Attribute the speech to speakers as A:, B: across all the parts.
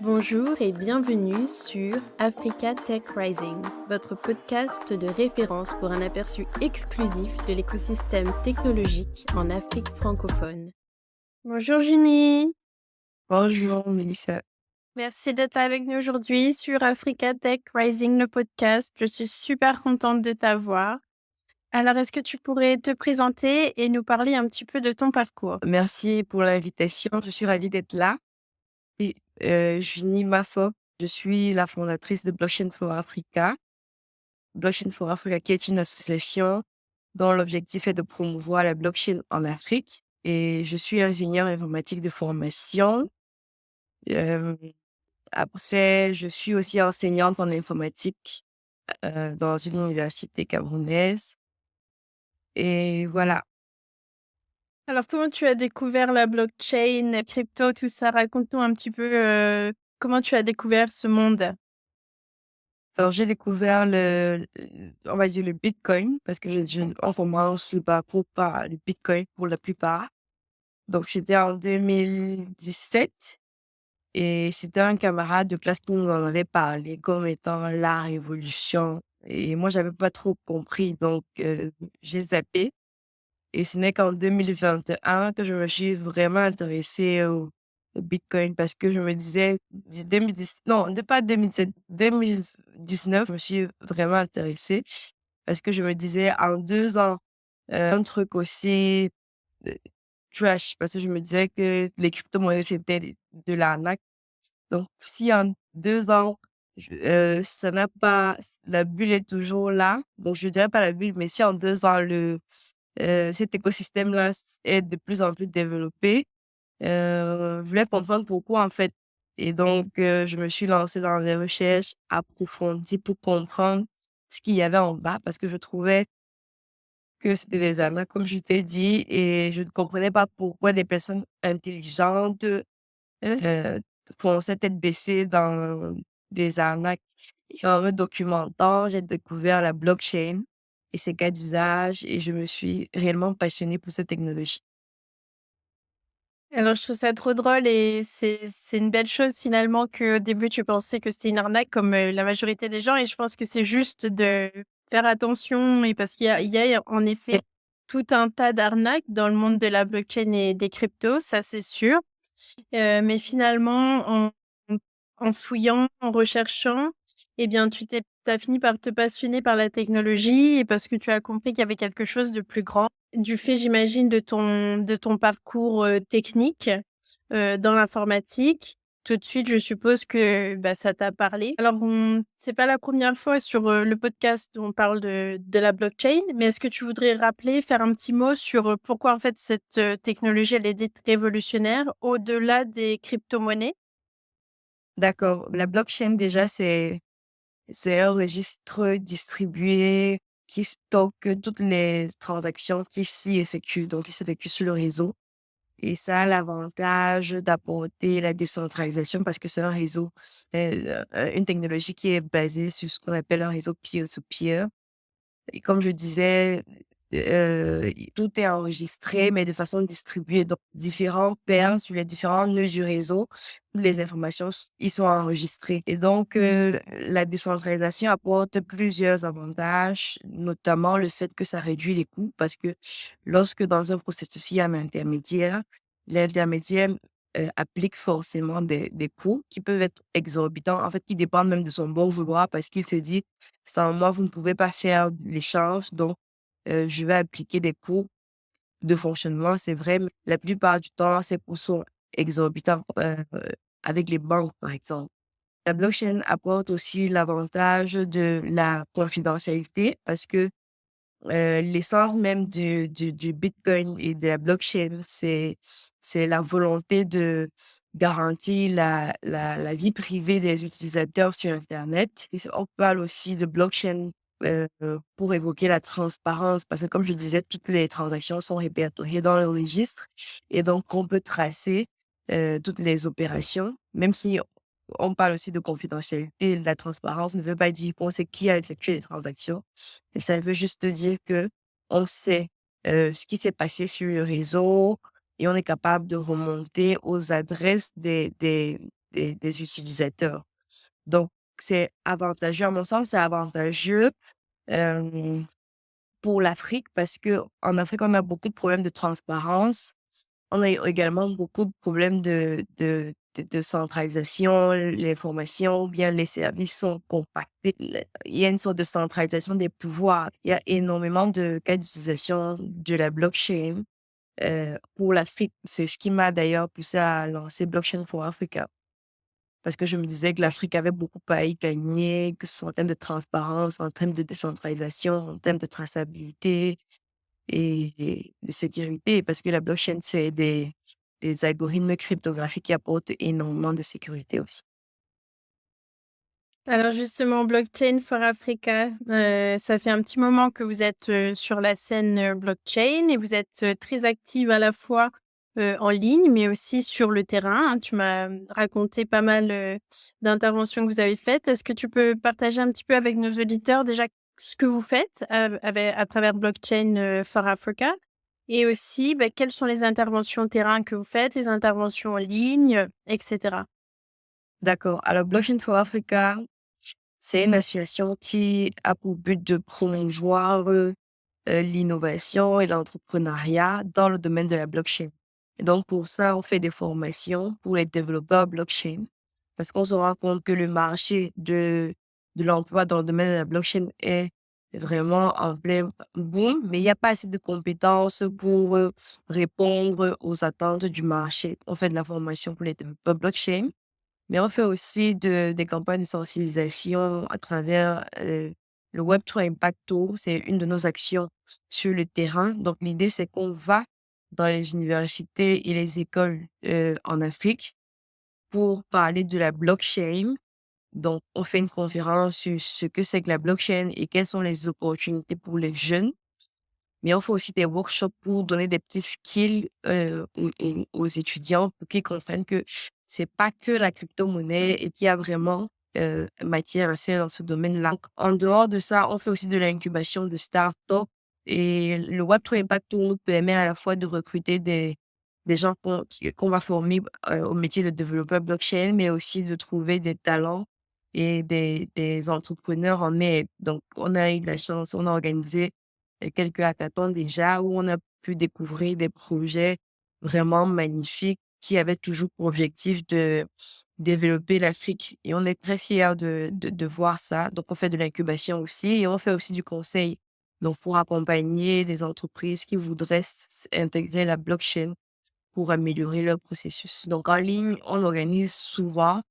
A: Bonjour et bienvenue sur Africa Tech Rising, votre podcast de référence pour un aperçu exclusif de l'écosystème technologique en Afrique francophone. Bonjour Junie,
B: Bonjour Mélissa.
A: merci d'être là avec nous aujourd'hui sur Africa Tech Rising, le podcast. Je suis super contente de t'avoir. Alors, est-ce que tu pourrais te présenter et nous parler un petit peu de ton parcours?
B: Merci pour l'invitation. Je suis ravie d'être là. Et Junie Masso, je suis la fondatrice de Blockchain for Africa. Blockchain for Africa, qui est une association dont l'objectif est de promouvoir la blockchain en Afrique. Et je suis ingénieure informatique de formation. Euh, Après, je suis aussi enseignante en informatique dans une université camerounaise. Et voilà.
A: Alors, comment tu as découvert la blockchain, la crypto, tout ça? Raconte-nous un petit peu, comment tu as découvert ce monde?
B: Alors, j'ai découvert on va dire le Bitcoin, parce que on commence le parcours par le Bitcoin pour la plupart. Donc, c'était en 2017 et c'était un camarade de classe qui nous en avait parlé comme étant la révolution. Et moi, j'avais pas trop compris, donc j'ai zappé. Et ce n'est qu'en 2021 que je me suis vraiment intéressée au Bitcoin parce que je me disais, 2010, non, pas 2017, 2019, je me suis vraiment intéressée parce que je me disais, en 2 ans, un truc aussi euh, trash, parce que je me disais que les crypto-monnaies, c'était de l'arnaque. Donc, si en 2 ans, ça n'a pas, la bulle est toujours là, donc je dirais pas la bulle, mais si en 2 ans, cet écosystème-là est de plus en plus développé. Je voulais comprendre pourquoi, en fait. Et donc, je me suis lancée dans des recherches approfondies pour comprendre ce qu'il y avait en bas parce que je trouvais que c'était des arnaques, comme je t'ai dit, et je ne comprenais pas pourquoi des personnes intelligentes fonçaient tête baissée dans des arnaques. Et en me documentant, j'ai découvert la blockchain et ses cas d'usage et je me suis réellement passionnée pour cette technologie.
A: Alors, je trouve ça trop drôle et c'est une belle chose finalement qu'au début tu pensais que c'était une arnaque comme, la majorité des gens et je pense que c'est juste de faire attention et parce qu'il y a en effet tout un tas d'arnaques dans le monde de la blockchain et des cryptos, ça c'est sûr. Mais finalement, en fouillant, en recherchant, eh bien, tu as fini par te passionner par la technologie et parce que tu as compris qu'il y avait quelque chose de plus grand. Du fait, j'imagine, de ton parcours, technique, dans l'informatique, tout de suite, je suppose que, bah, ça t'a parlé. Alors, c'est pas la première fois sur, le podcast où on parle de la blockchain, mais est-ce que tu voudrais rappeler, faire un petit mot sur, pourquoi, en fait, cette, technologie, elle est dite révolutionnaire au-delà des crypto-monnaies?
B: D'accord. La blockchain, déjà, c'est un registre distribué qui stocke toutes les transactions qui s'y effectuent, donc qui s'effectuent sur le réseau. Et ça a l'avantage d'apporter la décentralisation parce que c'est un réseau, une technologie qui est basée sur ce qu'on appelle un réseau peer-to-peer. Et comme je disais, tout est enregistré, mais de façon distribuée. Donc, différents pairs sur les différents nœuds du réseau, toutes les informations, ils sont enregistrés. Et donc, la décentralisation apporte plusieurs avantages, notamment le fait que ça réduit les coûts parce que lorsque dans un processus, il y a un intermédiaire, l'intermédiaire applique forcément des coûts qui peuvent être exorbitants, en fait, qui dépendent même de son bon vouloir parce qu'il se dit sans moi, vous ne pouvez pas faire l'échange, donc je vais appliquer des coûts de fonctionnement. C'est vrai, mais la plupart du temps, ces coûts sont exorbitants, avec les banques, par exemple. La blockchain apporte aussi l'avantage de la confidentialité parce que, l'essence même du bitcoin et de la blockchain, c'est la volonté de garantir la vie privée des utilisateurs sur internet et on parle aussi de blockchain, pour évoquer la transparence parce que comme je disais, toutes les transactions sont répertoriées dans le registre et donc on peut tracer, toutes les opérations, même si on parle aussi de confidentialité. La transparence ne veut pas dire qu'on sait qui a effectué les transactions. Et ça veut juste dire que on sait, ce qui s'est passé sur le réseau et on est capable de remonter aux adresses des des utilisateurs. Donc, c'est avantageux, à mon sens, c'est avantageux euh, pour l'Afrique parce que en Afrique, on a beaucoup de problèmes de transparence. On a également beaucoup de problèmes de centralisation, l'information, ou bien les services sont compactés. Il y a une sorte de centralisation des pouvoirs. Il y a énormément de cas d'utilisation de la blockchain pour l'Afrique. C'est ce qui m'a d'ailleurs poussé à lancer Blockchain for Africa. Parce que je me disais que l'Afrique avait beaucoup à y gagner, que ce soit en termes de transparence, en termes de décentralisation, en termes de traçabilité et de sécurité. Parce que la blockchain, c'est des algorithmes cryptographiques qui apportent énormément de sécurité aussi.
A: Alors justement, Blockchain for Africa, ça fait un petit moment que vous êtes, sur la scène, blockchain et vous êtes, très active à la fois, en ligne, mais aussi sur le terrain, hein. Tu m'as, raconté pas mal, d'interventions que vous avez faites. Est-ce que tu peux partager un petit peu avec nos auditeurs déjà ce que vous faites à travers Blockchain, for Africa? Et aussi, bah, quelles sont les interventions terrain que vous faites, les interventions en ligne, et cetera?
B: D'accord. Alors, Blockchain for Africa, c'est une association qui a pour but de promouvoir l'innovation et l'entrepreneuriat dans le domaine de la blockchain. Et donc, pour ça, on fait des formations pour les développeurs blockchain parce qu'on se rend compte que le marché de l'emploi dans le domaine de la blockchain est vraiment en plein boom, mais il n'y a pas assez de compétences pour répondre aux attentes du marché. On fait de la formation pour les développeurs blockchain, mais on fait aussi des campagnes de sensibilisation à travers le Web3 Impact Tour. C'est une de nos actions sur le terrain. Donc, l'idée, c'est qu'on va dans les universités et les écoles en Afrique pour parler de la blockchain. Donc, on fait une conférence sur ce que c'est que la blockchain et quelles sont les opportunités pour les jeunes. Mais on fait aussi des workshops pour donner des petits skills aux étudiants pour qu'ils comprennent que c'est pas que la crypto-monnaie et qu'il y a vraiment matière à faire dans ce domaine-là. Donc, en dehors de ça, on fait aussi de l'incubation de start-up et le Web3 Impact Tour nous permet à la fois de recruter des gens qu'on va former au métier de développeur blockchain, mais aussi de trouver des talents et des entrepreneurs en aide. Donc, on a eu la chance, on a organisé quelques hackathons déjà où on a pu découvrir des projets vraiment magnifiques qui avaient toujours pour objectif de développer l'Afrique. Et on est très fiers de voir ça. Donc, on fait de l'incubation aussi et on fait aussi du conseil. Donc, pour accompagner des entreprises qui voudraient intégrer la blockchain pour améliorer leur processus. Donc, en ligne, on organise souvent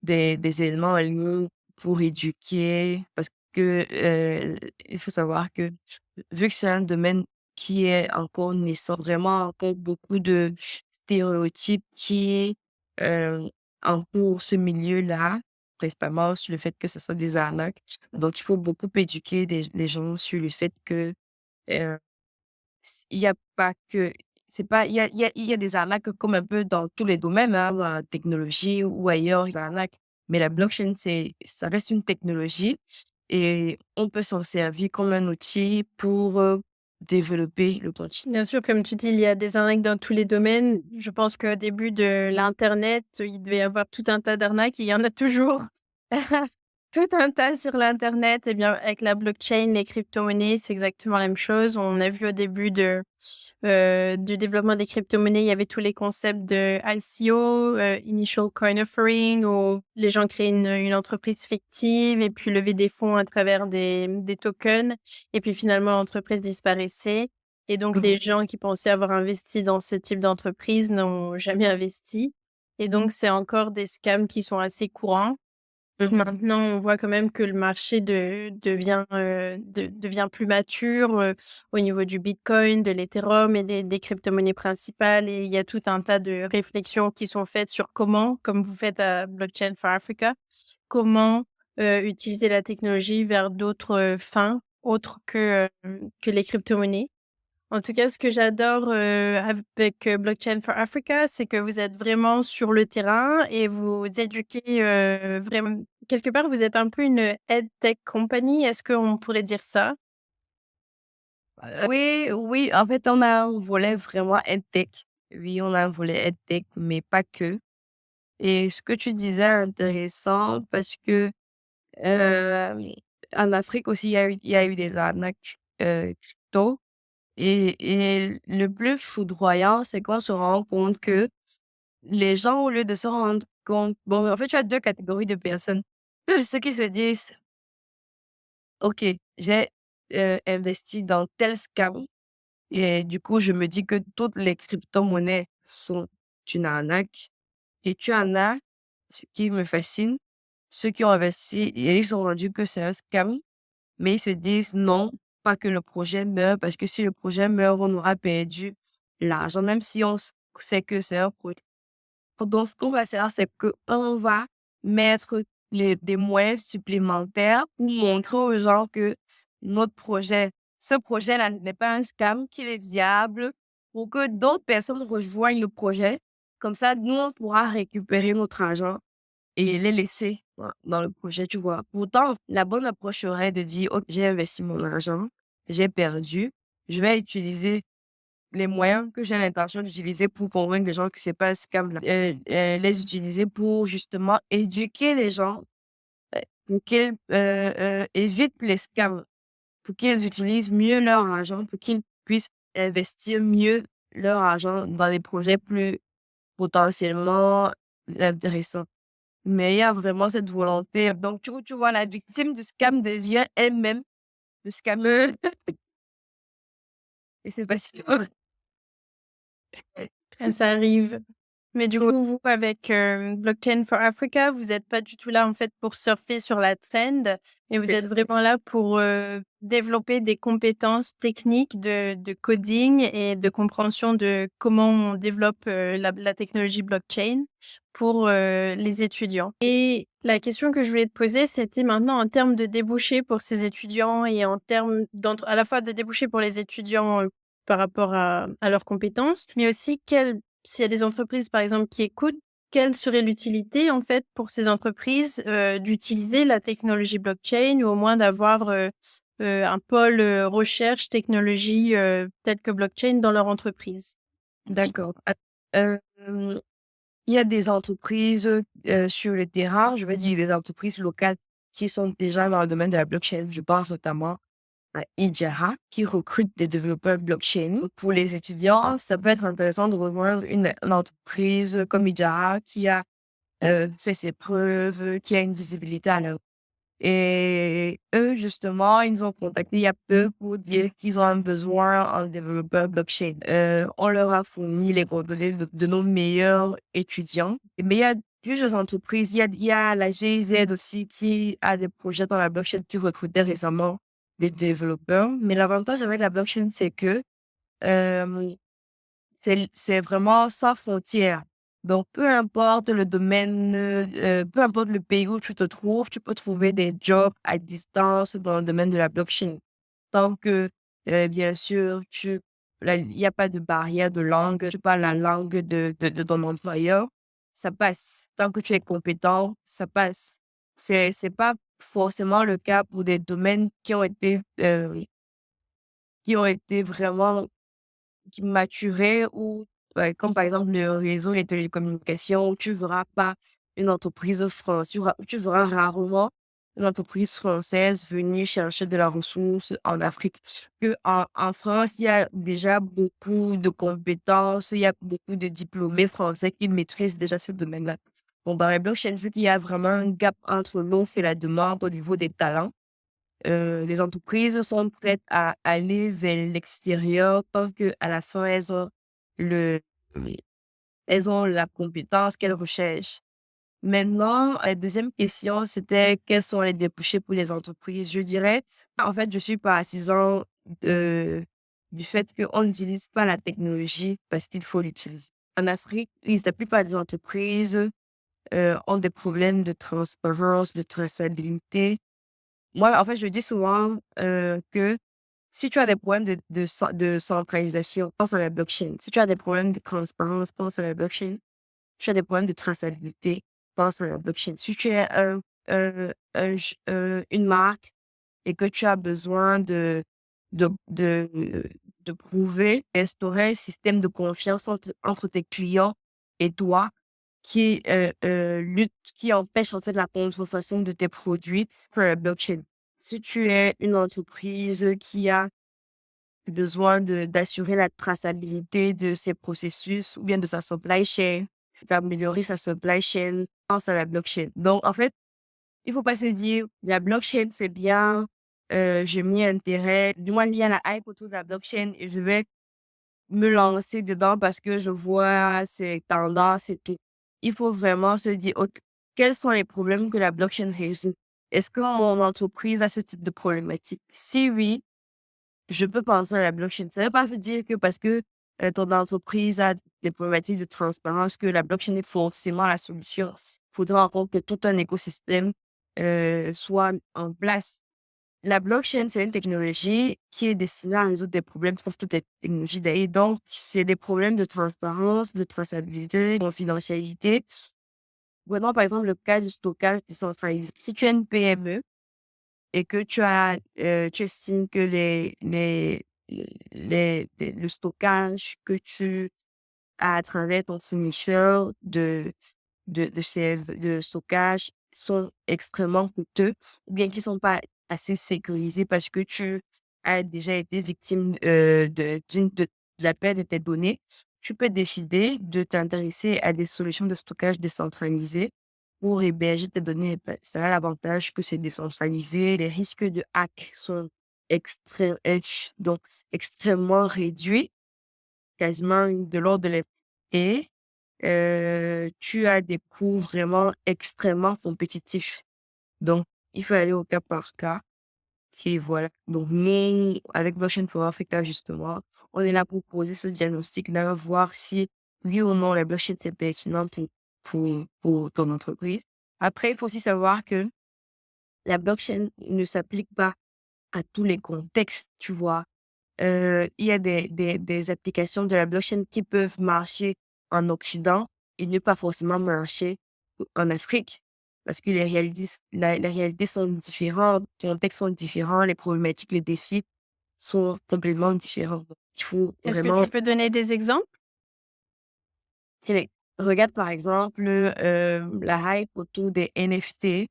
B: des éléments en ligne pour éduquer parce que, il faut savoir que vu que c'est un domaine qui est encore naissant, vraiment encore beaucoup de stéréotypes qui, entourent ce milieu-là, principalement sur le fait que ce soit des arnaques. Donc il faut beaucoup éduquer les gens sur le fait que, heu il y a pas que c'est pas il y a des arnaques comme un peu dans tous les domaines, hein, dans la technologie ou ailleurs, il y a des arnaques. Mais la blockchain, ça reste une technologie et on peut s'en servir comme un outil pour, développer le continent.
A: Bien sûr, comme tu dis, il y a des arnaques dans tous les domaines. Je pense qu'au début de l'internet, il devait y avoir tout un tas d'arnaques, il y en a toujours. Tout un tas sur l'internet. Et bien, avec la blockchain, les crypto-monnaies, c'est exactement la même chose. On a vu au début du développement des crypto-monnaies, il y avait tous les concepts de ICO, Initial Coin Offering, où les gens créaient une entreprise fictive et puis levaient des fonds à travers des tokens. Et puis finalement, l'entreprise disparaissait. Et donc, les gens qui pensaient avoir investi dans ce type d'entreprise n'ont jamais investi. Et donc, c'est encore des scams qui sont assez courants. Maintenant, on voit quand même que le marché devient plus mature, au niveau du Bitcoin, de l'Ethereum et des cryptomonnaies principales, et il y a tout un tas de réflexions qui sont faites sur comment, comme vous faites à Blockchain for Africa, comment, utiliser la technologie vers d'autres, fins autres que les cryptomonnaies. En tout cas, ce que j'adore, avec, Blockchain for Africa, c'est que vous êtes vraiment sur le terrain et vous éduquez, vraiment quelque part, vous êtes un peu une EdTech company, est-ce qu'on pourrait dire ça?
B: Oui, oui, en fait, on a un volet vraiment EdTech. Oui, on a un volet EdTech, mais pas que. Et ce que tu disais est intéressant parce que euh, en Afrique aussi, il y a eu des arnaques crypto. Et le plus foudroyant, c'est qu'on se rend compte que les gens, au lieu de se rendre compte, bon, en fait, tu as deux catégories de personnes. Ceux qui se disent, OK, j'ai investi dans tel scam et du coup, je me dis que toutes les crypto-monnaies sont une arnaque. Et tu en as, ce qui me fascine, ceux qui ont investi et ils se sont rendus que c'est un scam, mais ils se disent non, pas que le projet meurt, parce que si le projet meurt, on aura perdu l'argent, même si sait que c'est un projet. Donc, ce qu'on va faire, c'est qu'on va mettre des moyens supplémentaires pour montrer aux gens que notre projet, ce projet-là n'est pas un scam, qu'il est viable, pour que d'autres personnes rejoignent le projet. Comme ça, nous, on pourra récupérer notre argent et les laisser dans le projet, tu vois. Pourtant, la bonne approche serait de dire, OK, j'ai investi mon argent, j'ai perdu, je vais utiliser les moyens que j'ai l'intention d'utiliser pour convaincre les gens que c'est pas un scam, là. Les utiliser pour justement éduquer les gens pour qu'ils évitent les scams, pour qu'ils utilisent mieux leur argent, pour qu'ils puissent investir mieux leur argent dans des projets plus potentiellement intéressants. Mais il y a vraiment cette volonté. Donc, tu vois, la victime du scam devient elle-même le scammer. Et c'est fascinant.
A: Ça arrive. Mais du coup, vous, avec Blockchain for Africa, vous n'êtes pas du tout là, en fait, pour surfer sur la trend, mais vous êtes vraiment là pour développer des compétences techniques de coding et de compréhension de comment on développe la technologie blockchain pour les étudiants. Et la question que je voulais te poser, c'était maintenant en termes de débouchés pour ces étudiants et en termes à la fois de débouchés pour les étudiants par rapport à leurs compétences, mais aussi s'il y a des entreprises, par exemple, qui écoutent, quelle serait l'utilité, en fait, pour ces entreprises d'utiliser la technologie blockchain ou au moins d'avoir un pôle recherche technologie tel que blockchain dans leur entreprise?
B: D'accord. Euh, il y a des entreprises sur le terrain, je vais dire des entreprises locales qui sont déjà dans le domaine de la blockchain. Je pense notamment à Ijara qui recrute des développeurs blockchain. Pour les étudiants, ça peut être intéressant de rejoindre une entreprise comme Ijara qui a fait ses preuves, qui a une visibilité à leur. Et eux, justement, ils nous ont contacté il y a peu pour dire qu'ils ont un besoin en développeur blockchain. On leur a fourni les coordonnées de nos meilleurs étudiants. Mais il y a plusieurs entreprises. Il y a la GIZ aussi qui a des projets dans la blockchain qui recrutait récemment des développeurs. Mais l'avantage avec la blockchain, c'est que euh, c'est vraiment sans frontières. Donc, peu importe le domaine, peu importe le pays où tu te trouves, tu peux trouver des jobs à distance dans le domaine de la blockchain. Tant que, bien sûr, il n'y a pas de barrière de langue, tu parles la langue de ton employeur, ça passe. Tant que tu es compétent, ça passe. C'est pas forcément le cas pour des domaines qui ont été vraiment qui maturait ou comme par exemple le réseau, les télécommunications, où tu verras pas une entreprise française, tu verras rarement une entreprise française venir chercher de la ressource en Afrique. Que en France, il y a déjà beaucoup de compétences, il y a beaucoup de diplômés français qui maîtrisent déjà ce domaine-là. Bon, dans les blockchains, vu qu'il y a vraiment un gap entre l'offre et la demande au niveau des talents, les entreprises sont prêtes à aller vers l'extérieur tant qu'à la fin, le elles ont la compétence qu'elles recherchent. Maintenant, la deuxième question, c'était quels sont les débouchés pour les entreprises? Je dirais, en fait, je suis partisan de du fait qu'on n'utilise pas la technologie parce qu'il faut l'utiliser. En Afrique, la plupart des entreprises, ont des problèmes de transparence, de traçabilité. Moi, en fait, je dis souvent que si tu as des problèmes de centralisation, pense à la blockchain. Si tu as des problèmes de transparence, pense à la blockchain. Si tu as des problèmes de traçabilité, pense à la blockchain. Si tu es une marque et que tu as besoin de, de, de prouver, instaurer un système de confiance entre tes clients et toi, qui empêche en fait la contrefaçon de tes produits sur la blockchain. Si tu es une entreprise qui a besoin d'assurer la traçabilité de ses processus ou bien de sa supply chain, d'améliorer sa supply chain, pense à la blockchain. Donc, en fait, il faut pas se dire, la blockchain, c'est bien, j'ai mis intérêt, du moins, il y a la hype autour de la blockchain et je vais me lancer dedans parce que je vois ces tendances et tout. Il faut vraiment se dire, OK, quels sont les problèmes que la blockchain résout? Est-ce que mon entreprise a ce type de problématique? Si oui, je peux penser à la blockchain. Ça veut pas dire que parce que ton entreprise a des problématiques de transparence, que la blockchain est forcément la solution. Il faudra en compte que tout un écosystème soit en place. La blockchain, c'est une technologie qui est destinée à résoudre des problèmes comme toutes les technologies d'ailleurs. Donc, c'est des problèmes de transparence, de traçabilité, de confidentialité. Prenons par exemple le cas du stockage décentralisé. Si tu es une PME et que tu estimes que le stockage que tu as à travers ton fournisseur de stockage sont extrêmement coûteux ou bien qui sont pas assez sécurisés parce que tu as déjà été victime de la perte de tes données, tu peux décider de t'intéresser à des solutions de stockage décentralisées pour héberger tes données. Ça a l'avantage que c'est décentralisé, les risques de hack sont donc extrêmement réduits, quasiment de l'ordre de et tu as des coûts vraiment extrêmement compétitifs. Donc, il faut aller au cas par cas et voilà. Donc, nous, avec Blockchain for Africa, justement, on est là pour poser ce diagnostic-là, voir si oui ou non la blockchain c'est pertinent pour ton entreprise. Après, il faut aussi savoir que la blockchain ne s'applique pas à tous les contextes, tu vois. Il y a des applications de la blockchain qui peuvent marcher en Occident et ne pas forcément marcher en Afrique parce que les réalités sont différentes, les contextes sont différents, les problématiques, les défis sont complètement différents. Donc, il faut
A: Est-ce que
B: vraiment...
A: tu peux donner des exemples?
B: Regarde par exemple la hype autour des NFT.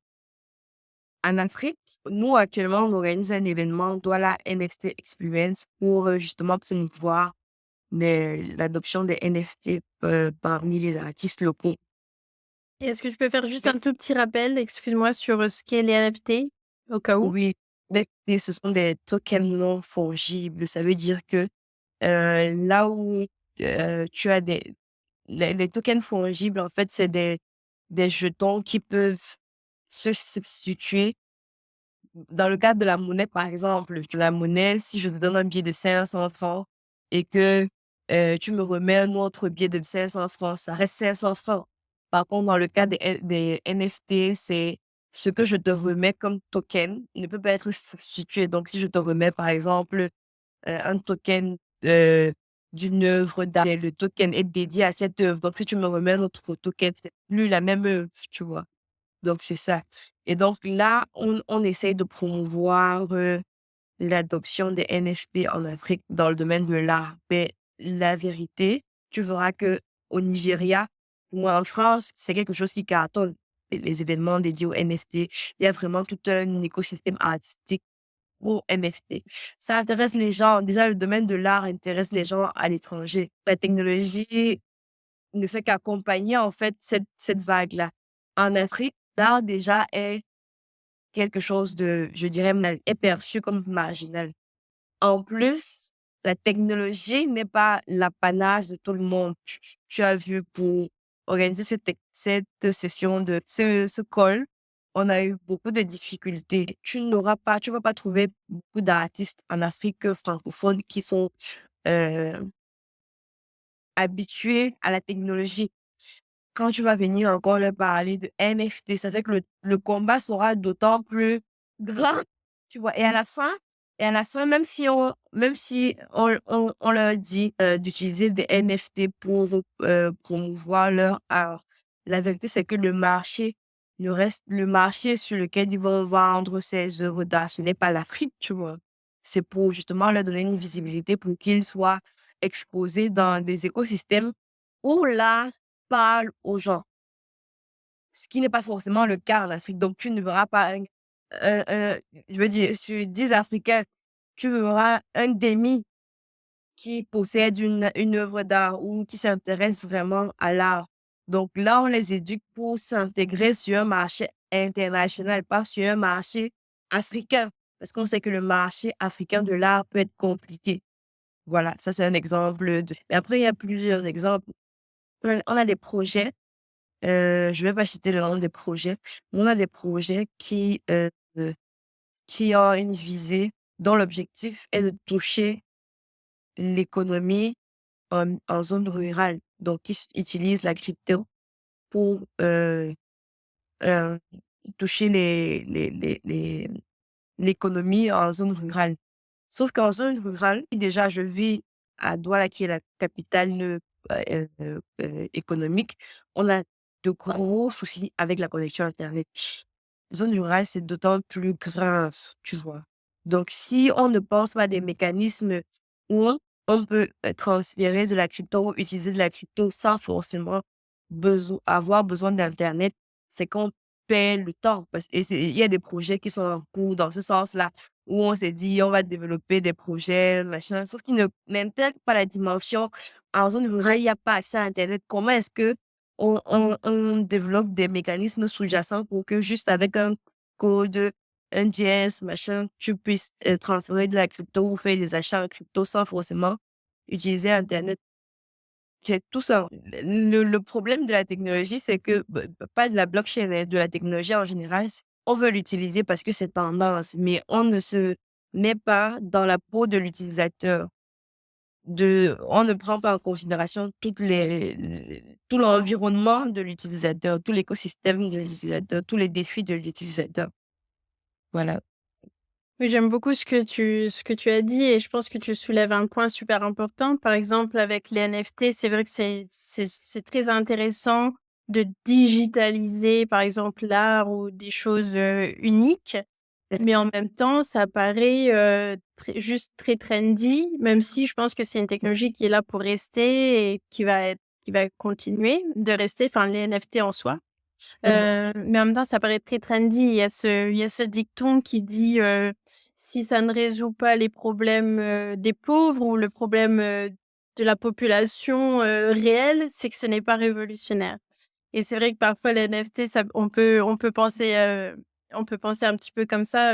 B: En Afrique, nous, actuellement, on organise un événement, Douala NFT Experience, pour justement promouvoir l'adoption des NFT parmi les artistes locaux.
A: Et est-ce que tu peux faire juste un tout petit rappel, excuse-moi, sur ce qu'est les NFT, au cas où?
B: Oui, les NFT, ce sont des tokens non fongibles. Ça veut dire que là où tu as les tokens fongibles, en fait, c'est des jetons qui peuvent se substituer. Dans le cadre de la monnaie, par exemple, la monnaie, si je te donne un billet de 500 francs et que tu me remets un autre billet de 500 francs, ça reste 500 francs. Par contre, dans le cas des NFT, c'est ce que je te remets comme token ne peut pas être substitué. Donc, si je te remets, par exemple, un token d'une œuvre d'art, et le token est dédié à cette œuvre. Donc, si tu me remets un autre token, c'est plus la même œuvre, tu vois. Donc, c'est ça. Et donc là, on essaye de promouvoir l'adoption des NFT en Afrique dans le domaine de l'art. Mais la vérité, tu verras que au Nigeria ou en France, c'est quelque chose qui cartonne. Les événements dédiés aux NFT, il y a vraiment tout un écosystème artistique aux NFT. Ça intéresse les gens. Déjà, le domaine de l'art intéresse les gens à l'étranger. La technologie ne fait qu'accompagner en fait cette vague-là. En Afrique, l'art déjà est quelque chose de, je dirais, est perçu comme marginal. En plus, la technologie n'est pas l'apanage de tout le monde. Tu as vu pour organiser cette session ce call, on a eu beaucoup de difficultés. Tu vas pas trouver beaucoup d'artistes en Afrique francophone qui sont euh, habitués à la technologie. Quand tu vas venir encore leur parler de NFT, ça fait que le combat sera d'autant plus grand, tu vois? Et à la fin, même si on leur dit, d'utiliser des NFT pour, promouvoir leur art, la vérité, c'est que le marché sur lequel ils vont vendre ces œuvres d'art, ce n'est pas l'Afrique, tu vois? C'est pour justement leur donner une visibilité pour qu'ils soient exposés dans des écosystèmes où l'art parle aux gens. ce qui n'est pas forcément le cas en Afrique. Donc, tu ne verras pas je veux dire, sur 10 Africains, tu verras un demi qui possède une œuvre d'art ou qui s'intéresse vraiment à l'art. Donc là, on les éduque pour s'intégrer sur un marché international, pas sur un marché africain, parce qu'on sait que le marché africain de l'art peut être compliqué. Voilà, ça c'est un exemple de mais après il y a plusieurs exemples. On a des projets, je vais pas citer le nom des projets, mais on a des projets qui ont une visée dont l'objectif est de toucher l'économie en zone rurale. Donc, ils utilisent la crypto pour, heu, toucher l'économie en zone rurale. Sauf qu'en zone rurale, déjà, je vis à Douala, qui est la capitale, économique. On a de gros soucis avec la connexion internet. Zone rurale, c'est d'autant plus grave, tu vois? Donc si on ne pense pas à des mécanismes où on peut, transférer de la crypto ou utiliser de la crypto sans forcément avoir besoin d'internet, c'est qu'on perd le temps il y a des projets qui sont en cours dans ce sens-là, où on s'est dit: «On va développer des projets, machin», sauf qu'ils ne n'intègrent pas la dimension en zone rurale, il y a pas accès à internet. Comment est-ce que on développe des mécanismes sous-jacents pour que juste avec un code, un dièse, machin, tu puisses, transférer de la crypto ou faire des achats en crypto sans forcément utiliser internet. C'est tout ça. Le problème de la technologie, c'est que pas de la blockchain, mais de la technologie en général, on veut l'utiliser parce que c'est tendance, mais on ne se met pas dans la peau de l'utilisateur. On ne prend pas en considération tout l'environnement de l'utilisateur, tout l'écosystème de l'utilisateur, tous les défis de l'utilisateur. Voilà.
A: Oui, j'aime beaucoup ce que tu as dit et je pense que tu soulèves un point super important. Par exemple, avec les NFT, c'est vrai que c'est très intéressant de digitaliser, par exemple, l'art ou des choses, uniques. Mais en même temps, ça paraît, juste très trendy, même si je pense que c'est une technologie qui est là pour rester et qui va continuer de rester, enfin les NFT en soi.
B: Mmh.
A: Mais en même temps, ça paraît très trendy. Il y a ce dicton qui dit, «Si ça ne résout pas les problèmes, des pauvres ou le problème, de la population, réelle, c'est que ce n'est pas révolutionnaire». Et c'est vrai que parfois les NFT, ça on peut penser un petit peu comme ça,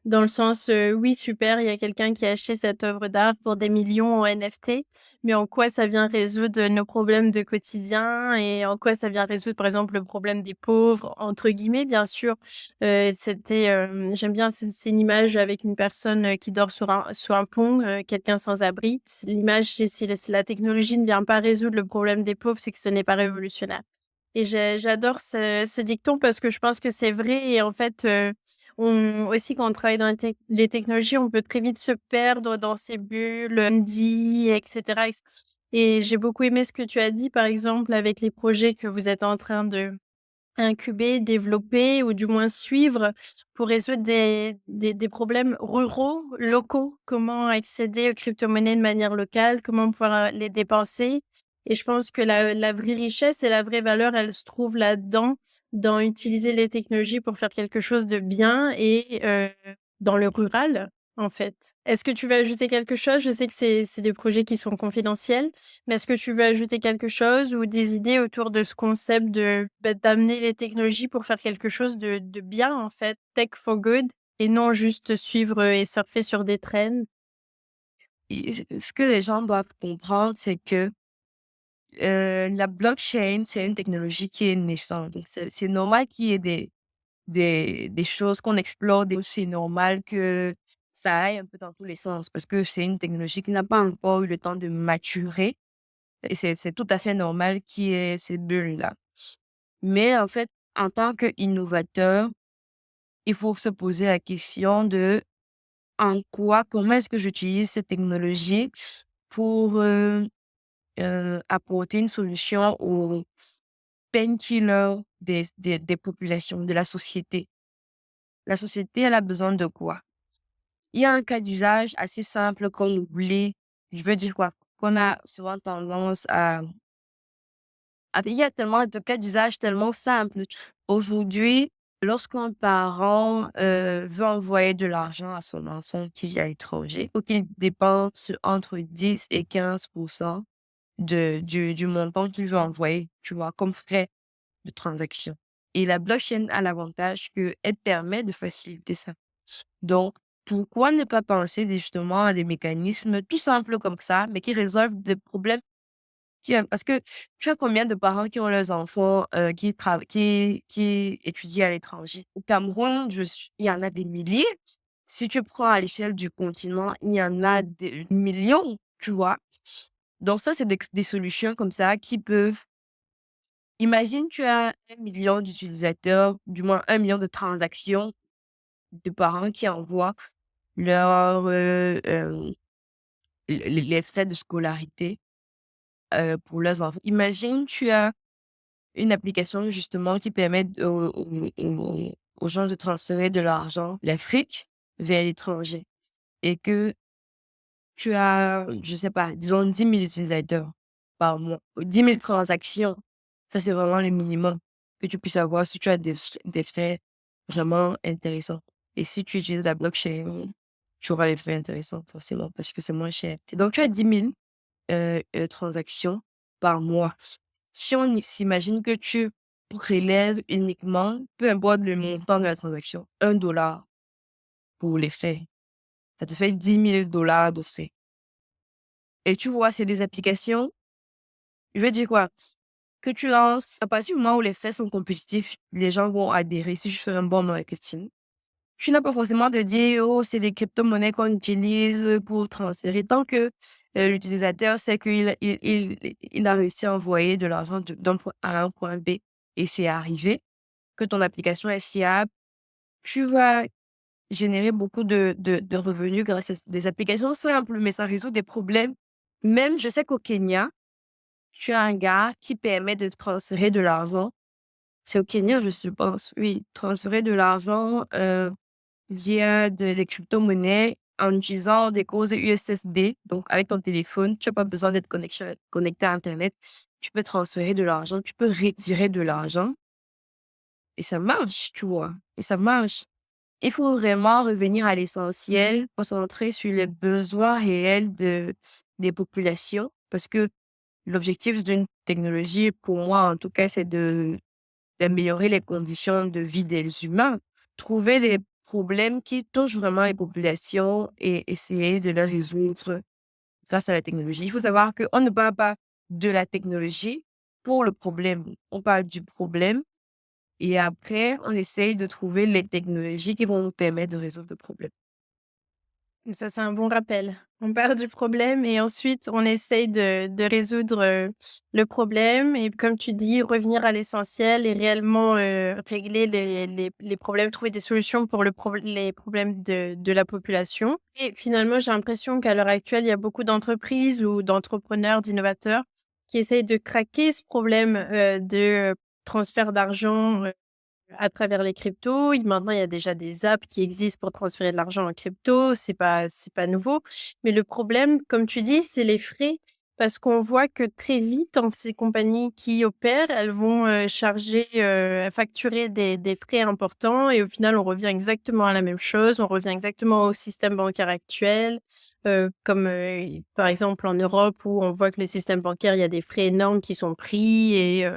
A: dans le sens, oui super, il y a quelqu'un qui a acheté cette œuvre d'art pour des millions en NFT, mais en quoi ça vient résoudre nos problèmes de quotidien et en quoi ça vient résoudre, par exemple, le problème des «pauvres» entre guillemets, bien sûr. J'aime bien, c'est une image avec une personne, qui dort sur un pont, quelqu'un sans abri. L'image, c'est si la technologie ne vient pas résoudre le problème des pauvres, c'est que ce n'est pas révolutionnaire. Et j'adore ce dicton parce que je pense que c'est vrai et en fait, on aussi quand on travaille dans les technologies, on peut très vite se perdre dans ces bulles, dit et cetera et j'ai beaucoup aimé ce que tu as dit, par exemple, avec les projets que vous êtes en train de incuber, développer ou du moins suivre pour résoudre des problèmes ruraux, locaux. Comment accéder aux crypto-monnaies de manière locale, comment pouvoir, les dépenser et je pense que la vraie richesse et la vraie valeur, elle se trouve là-dedans, dans utiliser les technologies pour faire quelque chose de bien et dans le rural, en fait. Est-ce que tu veux ajouter quelque chose? Je sais que c'est des projets qui sont confidentiels, mais est-ce que tu veux ajouter quelque chose ou des idées autour de ce concept de, d'amener les technologies pour faire quelque chose de bien, en fait, tech for good et non juste suivre, et surfer sur des trends?
B: Et ce que les gens doivent comprendre, c'est que, la blockchain, c'est une technologie qui est naissante. Donc c'est normal qu'il y ait des choses qu'on explore, des c'est normal que ça aille un peu dans tous les sens parce que c'est une technologie qui n'a pas encore eu le temps de maturer et c'est tout à fait normal qu'il y ait ces bulles-là. Mais en fait, en tant qu'innovateur, il faut se poser la question de comment est-ce que j'utilise cette technologie pour, apporter une solution aux painkillers des populations, de la société. La société, elle a besoin de quoi? Il y a un cas d'usage assez simple qu'on oublie. Je veux dire quoi? Qu'on a souvent tendance il y a tellement de cas d'usage tellement simples. Aujourd'hui, lorsqu'un parent, veut envoyer de l'argent à son enfant qui vit à l'étranger, il faut qu'il dépense entre 10 et 15% du montant qu'il veut envoyer, tu vois? Comme frais de transaction. Et la blockchain a l'avantage qu'elle permet de faciliter ça. Donc, pourquoi ne pas penser justement à des mécanismes tout simples comme ça, mais qui résolvent des problèmes parce que tu as combien de parents qui ont leurs enfants, qui étudient à l'étranger? Au Cameroun, il y en a des milliers. Si tu prends à l'échelle du continent, il y en a des millions, tu vois? Donc ça, c'est des solutions comme ça qui peuvent imagine tu as 1 million d'utilisateurs, du moins 1 million de transactions de parents qui envoient leurs, les frais de scolarité, pour leurs enfants. Imagine tu as une application justement qui permet aux gens de transférer de l'argent l'Afrique vers l'étranger et que tu as, je sais pas, disons 10 000 utilisateurs par mois, 10 000 transactions. Ça, c'est vraiment le minimum que tu puisses avoir si tu as des frais vraiment intéressants. Et si tu utilises la blockchain, tu auras les frais intéressants forcément parce que c'est moins cher. Et donc, tu as 10 000 transactions par mois. Si on s'imagine que tu prélèves uniquement, peu importe le montant de la transaction, 1 dollar pour les frais, ça te fait 10 000 dollars de frais. Et tu vois, c'est des applications, je veux dire quoi? Que tu lances, à partir du moment où les faits sont compétitifs, les gens vont adhérer si je fais un bon marketing. Tu n'as pas forcément de dire, oh, c'est les crypto-monnaies qu'on utilise pour transférer. Tant que l'utilisateur sait qu'il a réussi à envoyer de l'argent d'un point A à un point B et c'est arrivé, que ton application est fiable, tu vas générer beaucoup de revenus grâce à des applications simples, mais ça résout des problèmes. Même, je sais qu'au Kenya, tu as un gars qui permet de transférer de l'argent. C'est au Kenya, je suppose. Oui, transférer de l'argent via des crypto-monnaies en utilisant des causes USSD. Donc, avec ton téléphone, tu n'as pas besoin d'être connecté à Internet. Tu peux transférer de l'argent, tu peux retirer de l'argent et ça marche, tu vois. Et ça marche. Il faut vraiment revenir à l'essentiel, concentrer sur les besoins réels des populations parce que l'objectif d'une technologie, pour moi en tout cas, c'est d'améliorer les conditions de vie des humains, trouver des problèmes qui touchent vraiment les populations et essayer de les résoudre grâce à la technologie. Il faut savoir qu'on ne parle pas de la technologie pour le problème. On parle du problème et après, on essaye de trouver les technologies qui vont nous permettre de résoudre le problème.
A: Ça, c'est un bon rappel. On part du problème et ensuite on essaye de résoudre, le problème et comme tu dis, revenir à l'essentiel et réellement, régler les problèmes, trouver des solutions pour les problèmes de la population et finalement, j'ai l'impression qu'à l'heure actuelle, il y a beaucoup d'entreprises ou d'entrepreneurs, d'innovateurs qui essayent de craquer ce problème, de transfert d'argent, à travers les cryptos. Maintenant, il y a déjà des apps qui existent pour transférer de l'argent en crypto, c'est pas nouveau. Mais le problème, comme tu dis, c'est les frais parce qu'on voit que très vite, entre ces compagnies qui opèrent, elles vont, charger, facturer des frais importants et au final, on revient exactement à la même chose. On revient exactement au système bancaire actuel, comme, par exemple en Europe où on voit que le système bancaire, il y a des frais énormes qui sont pris et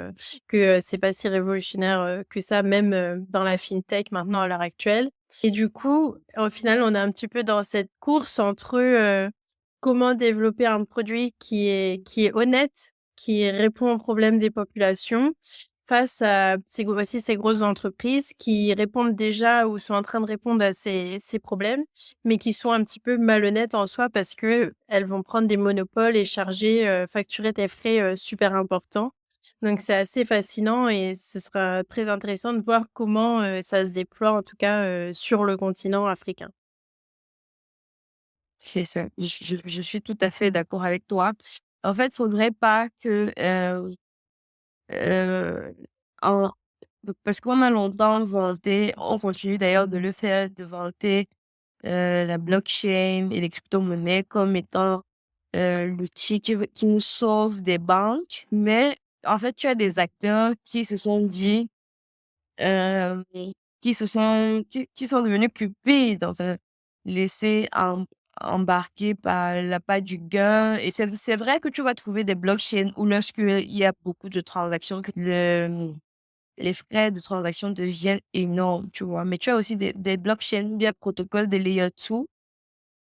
A: que, c'est pas si révolutionnaire, que ça, même, dans la fintech maintenant à l'heure actuelle et du coup, au final, on est un petit peu dans cette course entre, comment développer un produit qui est honnête, qui répond aux problèmes des populations face à ces grosses entreprises qui répondent déjà ou sont en train de répondre à ces problèmes, mais qui sont un petit peu malhonnêtes en soi parce que elles vont prendre des monopoles et charger, facturer des frais, super importants. Donc c'est assez fascinant et ce sera très intéressant de voir comment, ça se déploie en tout cas, sur le continent africain.
B: C'est ça. Je suis tout à fait d'accord avec toi. En fait, faudrait pas que, heu, en parce qu'on a longtemps vanté, on continue d'ailleurs de le faire, de vanter, la blockchain et les crypto-monnaies comme étant, l'outil qui nous sauve des banques. Mais en fait, tu as des acteurs qui se sont dit, hem, qui sont devenus cupides, enfin, laissés embarquer par l'appât du gain et c'est vrai que tu vas trouver des blockchains où lorsqu'il y a beaucoup de transactions que les frais de transaction deviennent énormes, tu vois? Mais tu as aussi des blockchains ou bien protocoles de layer 2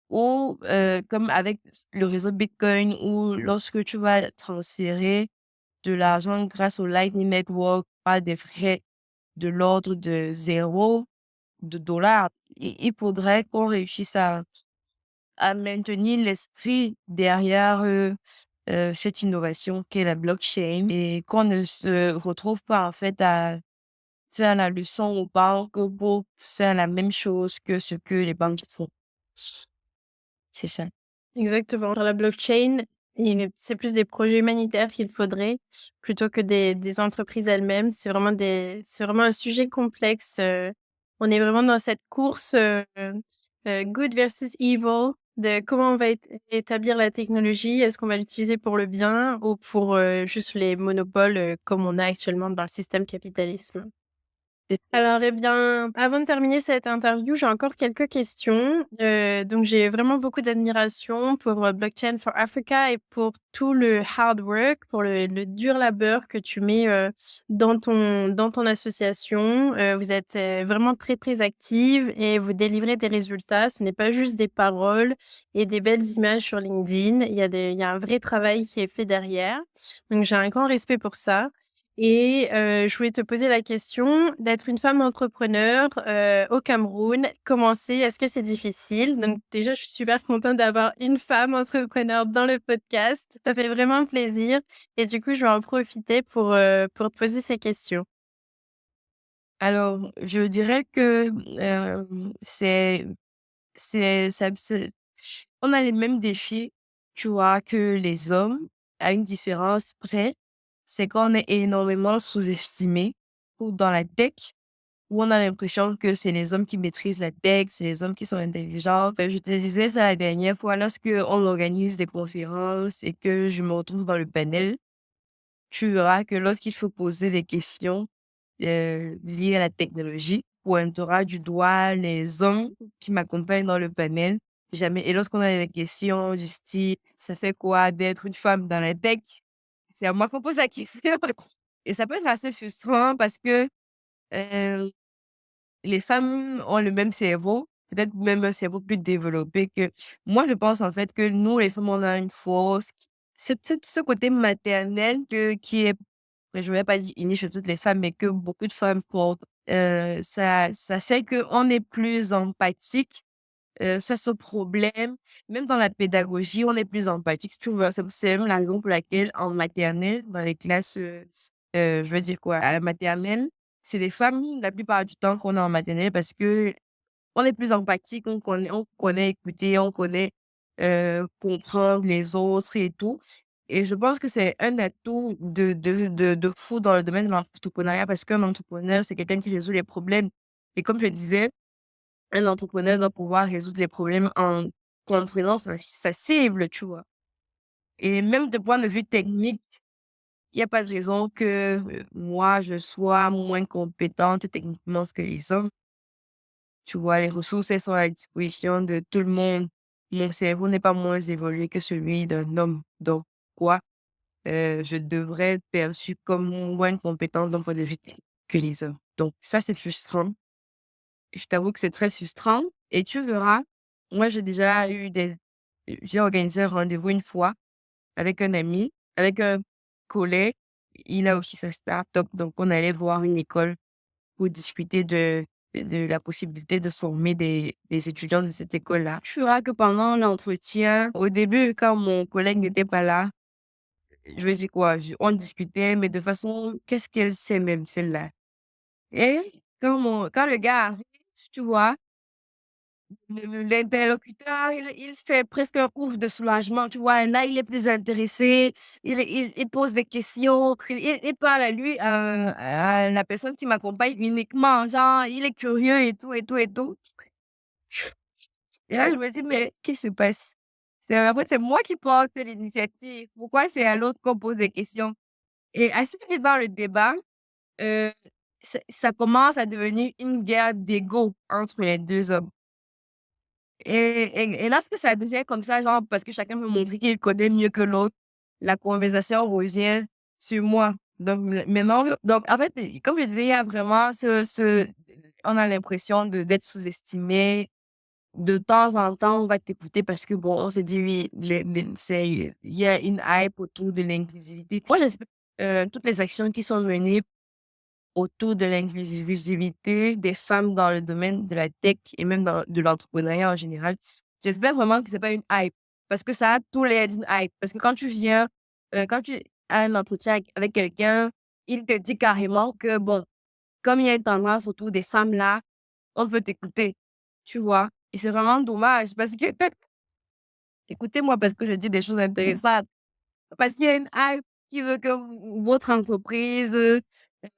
B: ou comme avec le réseau Bitcoin où lorsque tu vas transférer de l'argent grâce au Lightning Network, pas des frais de l'ordre de 0 $ il faudrait qu'on réussisse à maintenir l'esprit derrière, cette innovation qu'est la blockchain et qu'on ne se retrouve pas, en fait, à faire la leçon aux banques pour faire la même chose que ce que les banques font. C'est ça.
A: Exactement. Sur la blockchain, c'est plus des projets humanitaires qu'il faudrait plutôt que des entreprises elles-mêmes. C'est vraiment un sujet complexe. On est vraiment dans cette course good versus evil de comment on va établir la technologie. Est-ce qu'on va l'utiliser pour le bien ou pour juste les monopoles comme on a actuellement dans le système capitalisme? Alors, eh bien, avant de terminer cette interview, j'ai encore quelques questions. Donc j'ai vraiment beaucoup d'admiration pour, Blockchain for Africa et pour tout le hard work, pour le dur labeur que tu mets, dans ton association. Vous êtes, vraiment très, très active et vous délivrez des résultats. Ce n'est pas juste des paroles et des belles images sur LinkedIn. Il y a un vrai travail qui est fait derrière. Donc j'ai un grand respect pour ça. Et je voulais te poser la question d'être une femme entrepreneur, au Cameroun. Comment c'est? Est-ce que c'est difficile? Donc déjà, je suis super contente d'avoir une femme entrepreneur dans le podcast. Ça fait vraiment plaisir et du coup, je vais en profiter pour te poser ces questions.
B: Alors, je dirais que, c'est on a les mêmes défis, tu vois, que les hommes, à une différence près, c'est qu'on est énormément sous-estimés ou dans la tech, où on a l'impression que c'est les hommes qui maîtrisent la tech, c'est les hommes qui sont intelligents. Je te disais ça la dernière fois, lorsque on organise des conférences et que je me retrouve dans le panel, tu verras que lorsqu'il faut poser des questions, liées à la technologie, pointera du doigt les hommes qui m'accompagnent dans le panel. Jamais et lorsqu'on a des questions du style: «Ça fait quoi d'être une femme dans la tech?» C'est à moi qu'on pose la question et ça peut être assez frustrant parce que, heu, les femmes ont le même cerveau, peut-être même un cerveau plus développé que moi, je pense en fait que nous, les femmes, on a une force, c'est ce côté maternel qui est je vais pas dire inné chez toutes les femmes, mais que beaucoup de femmes portent. Ça fait qu'on est plus empathique, face aux problèmes. Même dans la pédagogie, on est plus empathique, si tu veux. C'est même la raison pour laquelle en maternelle, dans les classes, je veux dire quoi? À la maternelle, c'est les femmes, la plupart du temps, qu'on est en maternelle parce que on est plus empathique, on connaît écouter, on connaît, comprendre les autres et tout et je pense que c'est un atout de fou dans le domaine de l'entrepreneuriat parce qu'un entrepreneur, c'est quelqu'un qui résout les problèmes et comme je disais, un entrepreneur doit pouvoir résoudre les problèmes en comprenant sa cible, tu vois? Et même de point de vue technique, il y a pas de raison que, moi, je sois moins compétente techniquement que les hommes. Tu vois, les ressources, elles sont à la disposition de tout le monde. Mon cerveau n'est pas moins évolué que celui d'un homme. Donc, quoi, je devrais être perçue comme moins compétente d'un point de vue technique que les hommes. Donc, ça, c'est frustrant. Je t'avoue que c'est très frustrant. Et tu verras, moi, j'ai organisé un rendez-vous une fois avec un ami, avec un collègue. Il a aussi sa start-up. Donc, on allait voir une école pour discuter de la possibilité de former des étudiants de cette école-là. Tu verras que pendant l'entretien, au début, quand mon collègue n'était pas là, je vais dire quoi, on discutait, mais de façon, qu'est-ce qu'elle sait même, celle-là? Et quand le gars arrive, tu vois, l'interlocuteur, il fait presque un ouf de soulagement, tu vois. Là, il est plus intéressé, il pose des questions, il parle à lui, à la personne qui m'accompagne uniquement, genre, il est curieux et tout, et tout, et tout. Et là, je me dis: «Mais qu'est-ce qui se passe?» En fait, c'est moi qui porte l'initiative. Pourquoi c'est à l'autre qu'on pose des questions? Et assez vite dans le débat, heu, ça commence à devenir une guerre d'ego entre les 2 hommes. Et lorsque ça devient comme ça, genre parce que chacun veut montrer qu'il connaît mieux que l'autre, la conversation revient sur moi. Donc maintenant donc en fait, comme je disais, il y a vraiment on a l'impression d'être sous-estimé. De temps en temps, on va t'écouter parce que bon, on se dit: «Oui, il y a une hype autour de l'inclusivité». Moi, j'espère, toutes les actions qui sont menées autour de l'inclusivité des femmes dans le domaine de la tech et même de l'entrepreneuriat en général. J'espère vraiment que c'est pas une hype parce que ça a tout l'air d'une hype. Parce que quand tu as un entretien avec quelqu'un, il te dit carrément que bon, comme il y a une tendance autour des femmes là, on veut t'écouter, tu vois? Et c'est vraiment dommage parce que écoutez-moi parce que je dis des choses intéressantes. Parce qu'il y a une hype qui veut que votre entreprise,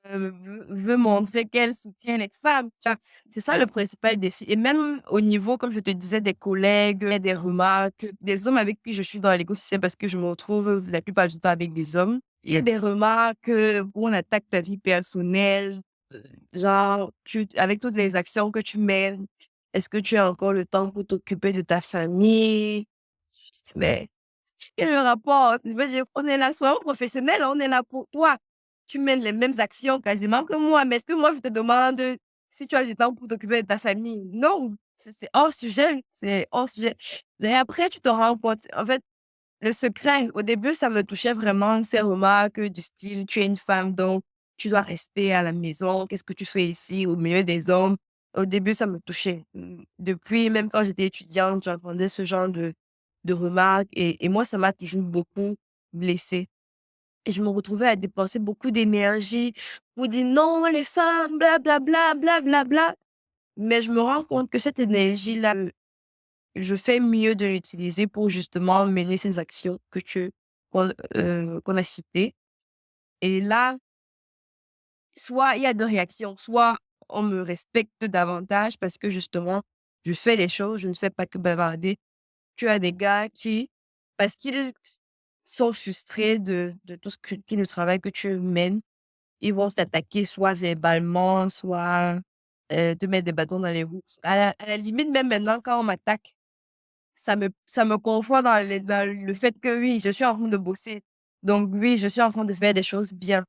B: veut montrer qu'elle soutient les femmes, tu vois? C'est ça le principal défi et même au niveau, comme je te disais, des collègues, il y a des remarques, des hommes avec qui je suis dans l'écosystème parce que je me retrouve la plupart du temps avec des hommes. Il y a des remarques, où on attaque ta vie personnelle, genre tu avec toutes les actions que tu mènes, est-ce que tu as encore le temps pour t'occuper de ta famille? Je dis: «Mais quel est le rapport? Je veux dire, on est là, soyons professionnels, on est là pour toi. Tu mènes les mêmes actions quasiment que moi, mais est-ce que moi je te demande si tu as du temps pour t'occuper de ta famille? Non, c'est hors sujet, c'est hors sujet». Et après tu te rends compte en fait, le secret, au début, ça me touchait vraiment ces remarques du style: «Tu es une femme, donc tu dois rester à la maison. Qu'est-ce que tu fais ici au milieu des hommes?» Au début, ça me touchait. Depuis, même quand j'étais étudiante, j'entendais ce genre de remarques et moi, ça m'a toujours beaucoup blessée et je me retrouvais à dépenser beaucoup d'énergie pour dire: «Non, les femmes, bla bla bla, bla bla bla». Mais je me rends compte que cette énergie-là, je fais mieux de l'utiliser pour justement mener ces actions qu'on a citées et là, soit il y a 2 réactions, soit on me respecte davantage parce que justement, je fais les choses, je ne fais pas que bavarder. Tu as des gars qui, parce qu'ils sont frustrés de tout le travail que tu mènes, ils vont t'attaquer soit verbalement, soit, te mettre des bâtons dans les roues. À la limite, même maintenant, quand on m'attaque, ça me conforte dans le fait que oui, je suis en train de bosser. Donc oui, je suis en train de faire des choses bien.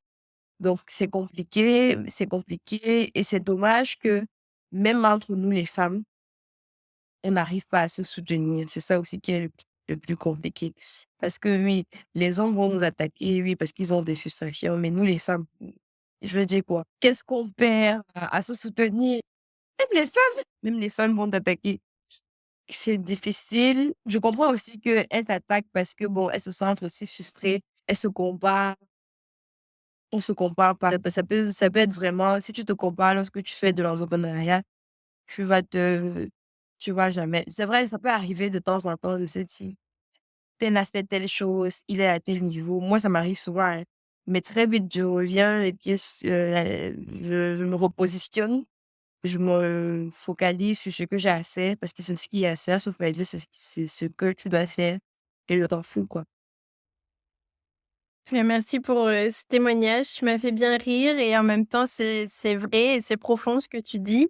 B: Donc c'est compliqué et c'est dommage que même entre nous les femmes, on n'arrive pas à se soutenir. C'est ça aussi qui est le plus compliqué. Parce que oui, les hommes vont nous attaquer, oui, parce qu'ils ont des frustrations, mais nous les femmes, je veux dire quoi? Qu'est-ce qu'on perd à se soutenir? Même les femmes vont t'attaquer. C'est difficile. Je comprends aussi qu'elles t'attaquent parce que bon, elles se sentent aussi frustrées. Elles se comparent. On se compare pas. Ça peut être vraiment, si tu te compares lorsque tu fais de l'entrepreneuriat, tu vas te, tu vas jamais. C'est vrai, ça peut arriver de temps en temps de se dire, tel a fait telle chose, il est à tel niveau. Moi, ça m'arrive souvent, hein. Mais très vite, je reviens et puis je me repositionne. Je me focalise sur ce que j'ai à faire parce que c'est ce qui est à faire. Se focaliser, c'est ce que tu dois faire et le temps fou, quoi.
A: Mais merci pour, ce témoignage. Tu m'as fait bien rire et en même temps, c'est vrai et c'est profond ce que tu dis.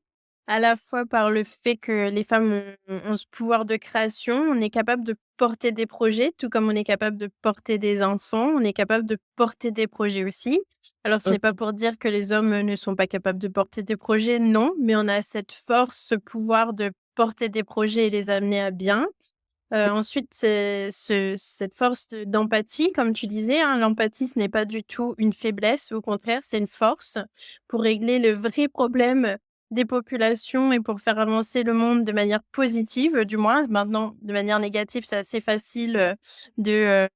A: À la fois par le fait que les femmes ont ce pouvoir de création, on est capable de porter des projets, tout comme on est capable de porter des enfants, on est capable de porter des projets aussi. Alors ce n'est pas pour dire que les hommes, ne sont pas capables de porter des projets, non, mais on a cette force, ce pouvoir de porter des projets et les amener à bien. Ensuite, c'est cette force d'empathie, comme tu disais, hein. L'empathie, ce n'est pas du tout une faiblesse, au contraire, c'est une force pour régler le vrai problème des populations et pour faire avancer le monde de manière positive, du moins. Maintenant, de manière négative, c'est assez facile, de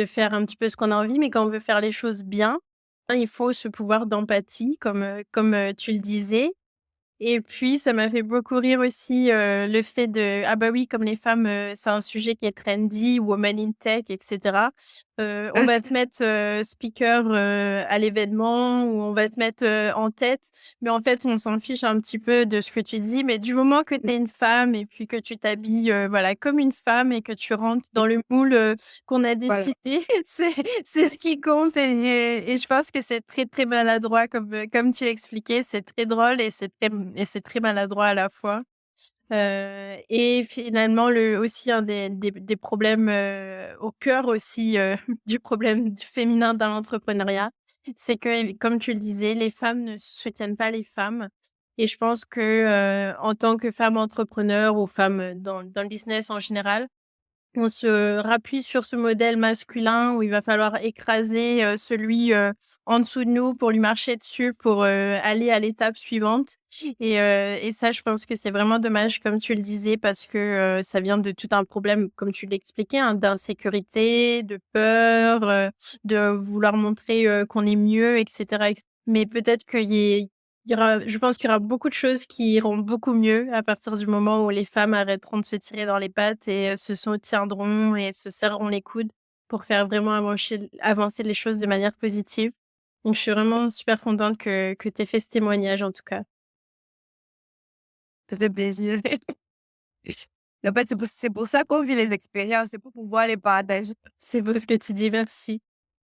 A: faire un petit peu ce qu'on a envie, mais quand on veut faire les choses bien, il faut ce pouvoir d'empathie comme tu le disais. Et puis ça m'a fait beaucoup rire aussi, le fait de ah bah oui, comme les femmes, c'est un sujet qui est trendy, woman in tech et cetera. speaker, à l'événement ou on va te mettre, en tête, mais en fait, on s'en fiche un petit peu de ce que tu dis. Mais du moment que tu es une femme et puis que tu t'habilles, voilà, comme une femme et que tu rentres dans le moule, qu'on a
B: Voilà.
A: décidé, c'est c'est ce qui compte et je pense que c'est très, très maladroit comme tu l'expliquais. C'est très drôle et c'est très maladroit à la fois. Et finalement le aussi un des problèmes, au cœur aussi, du problème du féminin dans l'entrepreneuriat, c'est que, comme tu le disais, les femmes ne soutiennent pas les femmes et je pense que, en tant que femme entrepreneur ou femme, dans le business en général, on se rappuie sur ce modèle masculin où il va falloir écraser, celui, en dessous de nous pour lui marcher dessus pour, aller à l'étape suivante et ça, je pense que c'est vraiment dommage comme tu le disais parce que, ça vient de tout un problème, comme tu l'expliquais, hein, d'insécurité, de peur, de vouloir montrer, qu'on est mieux et cetera mais peut-être il y aura je pense qu'il y aura beaucoup de choses qui iront beaucoup mieux à partir du moment où les femmes arrêteront de se tirer dans les pattes et se soutiendront et se serreront les coudes pour faire vraiment avancer les choses de manière positive. Donc je suis vraiment super contente que tu aies fait ce témoignage en tout cas.
B: Ça fait plaisir. En fait, c'est pour ça qu'on vit les expériences, c'est pour pouvoir les partager.
A: C'est beau ce que tu dis, merci.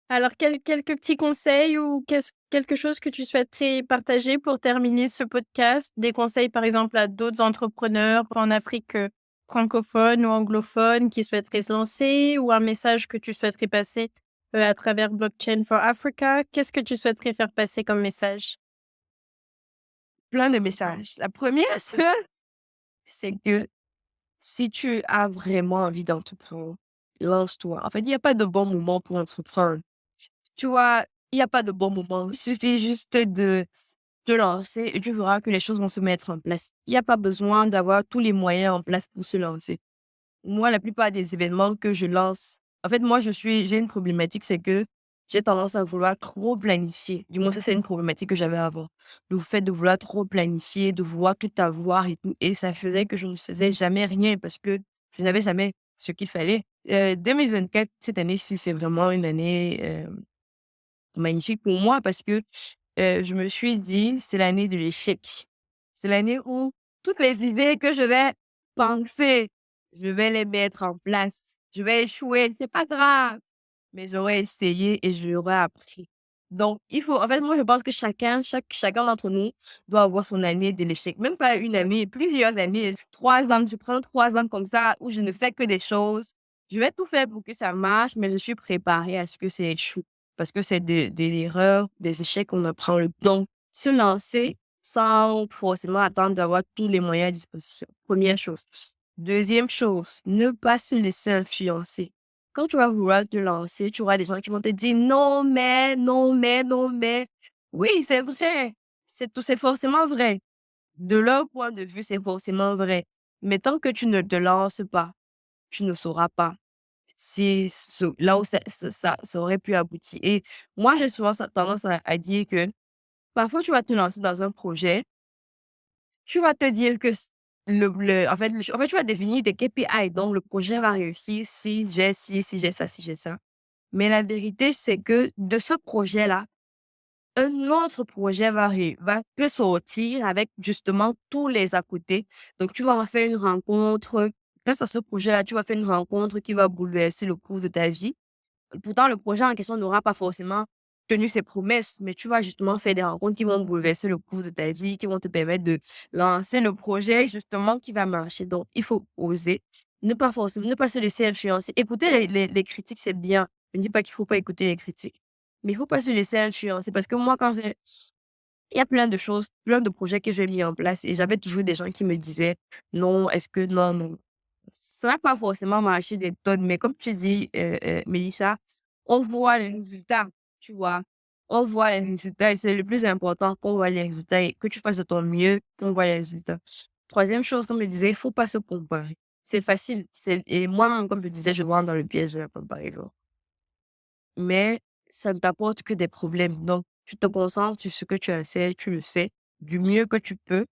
A: Alors quelques petits conseils ou quelque chose que tu souhaiterais partager pour terminer ce podcast? Des conseils, par exemple, à d'autres entrepreneurs en Afrique, francophone ou anglophone qui souhaiteraient se lancer ou un message que tu souhaiterais passer, à travers Blockchain for Africa? Qu'est-ce que tu souhaiterais faire passer comme message?
B: Plein de messages. La première chose, c'est que si tu as vraiment envie d'entreprendre, lance-toi. En fait, il y a pas de bon moment pour entreprendre. Tu vois, il y a pas de bon moment. Il suffit juste de te lancer et tu verras que les choses vont se mettre en place. Il y a pas besoin d'avoir tous les moyens en place pour se lancer. Moi, la plupart des événements que je lance, en fait, moi, j'ai une problématique, c'est que j'ai tendance à vouloir trop planifier. Du moins, ça, c'est une problématique que j'avais avant. Le fait de vouloir trop planifier, de vouloir tout avoir et tout. Et ça faisait que je ne faisais jamais rien parce que je n'avais jamais ce qu'il fallait. 2024, cette année-ci, c'est vraiment une année magnifique pour moi parce que je me suis dit, c'est l'année de l'échec. C'est l'année où toutes les idées que je vais penser, je vais les mettre en place. Je vais échouer, c'est pas grave, mais j'aurais essayé et j'aurais appris. Donc, en fait, moi, je pense que chacun d'entre nous doit avoir son année de l'échec. Même pas une année, plusieurs années, 3 ans. Je prends 3 ans comme ça où je ne fais que des choses. Je vais tout faire pour que ça marche, mais je suis préparée à ce que ça échoue. Parce que c'est de l'erreur, des échecs qu'on apprend le donc se lancer sans forcément attendre d'avoir tous les moyens à disposition. Première chose. Deuxième chose, ne pas se laisser influencer. Quand tu vas vouloir te lancer, tu auras des gens qui vont te dire: «Non mais, non mais, non mais». Oui, c'est vrai, c'est forcément vrai. De leur point de vue, c'est forcément vrai. Mais tant que tu ne te lances pas, tu ne sauras pas si là où ça aurait pu aboutir. Et moi, j'ai souvent tendance à dire que parfois, tu vas te lancer dans un projet, tu vas te dire que en fait, tu vas définir des KPI, donc le projet va réussir si j'ai ci, si j'ai ça, si j'ai ça. Mais la vérité, c'est que de ce projet-là, un autre projet va que sortir avec justement tous les à côté. Donc, tu vas en faire une rencontre. Grâce à ce projet-là, tu vas faire une rencontre qui va bouleverser le cours de ta vie. Pourtant, le projet en question n'aura pas forcément tenu ses promesses, mais tu vas justement faire des rencontres qui vont bouleverser le cours de ta vie, qui vont te permettre de lancer le projet justement qui va marcher. Donc, il faut oser, ne pas se laisser influencer. Écouter les critiques, c'est bien. Je ne dis pas qu'il faut pas écouter les critiques, mais il faut pas se laisser influencer parce que moi, il y a plein de choses, plein de projets que j'ai mis en place et j'avais toujours des gens qui me disaient: «Non, est-ce que non, non». Ça n'a pas forcément marché des tonnes, mais comme tu dis, Mélissa, on voit les résultats, tu vois? On voit les résultats et c'est le plus important qu'on voit les résultats et que tu fasses de ton mieux, qu'on voit les résultats. Troisième chose, comme je disais, il faut pas se comparer. C'est facile, et moi-même, comme je disais, je rentre dans le piège de la comparaison. Mais ça ne t'apporte que des problèmes. Donc, tu te concentres sur ce que tu as fait, tu le fais du mieux que tu peux.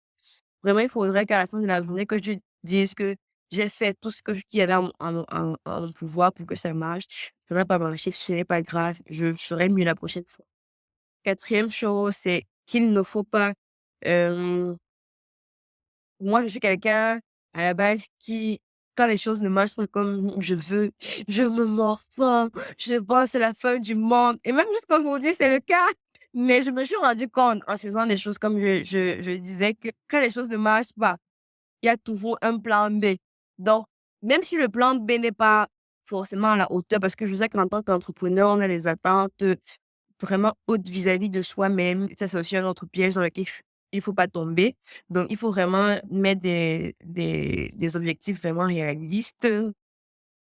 B: Vraiment, il faudrait qu'à la fin de la journée que tu dises que J'ai fait tout ce qu'il y avait en mon pouvoir pour que ça marche. Ça n'a pas marché, ce n'est pas grave, je ferai mieux la prochaine fois. Quatrième chose, c'est qu'il ne faut pas, hem moi, je suis quelqu'un, à la base, qui, quand les choses ne marchent pas comme je veux, je me morfonds, je pense que c'est la fin du monde et même jusqu'à aujourd'hui, c'est le cas. Mais je me suis rendu compte, en faisant les choses comme je disais, que quand les choses ne marchent pas, il y a toujours un plan B. Donc, même si le plan B n'est pas forcément à la hauteur, parce que je sais qu'en tant qu'entrepreneur, on a des attentes, vraiment hautes vis-à-vis de soi-même. Ça, c'est aussi un autre piège dans lequel il faut pas tomber. Donc, il faut vraiment mettre des objectifs vraiment réalistes,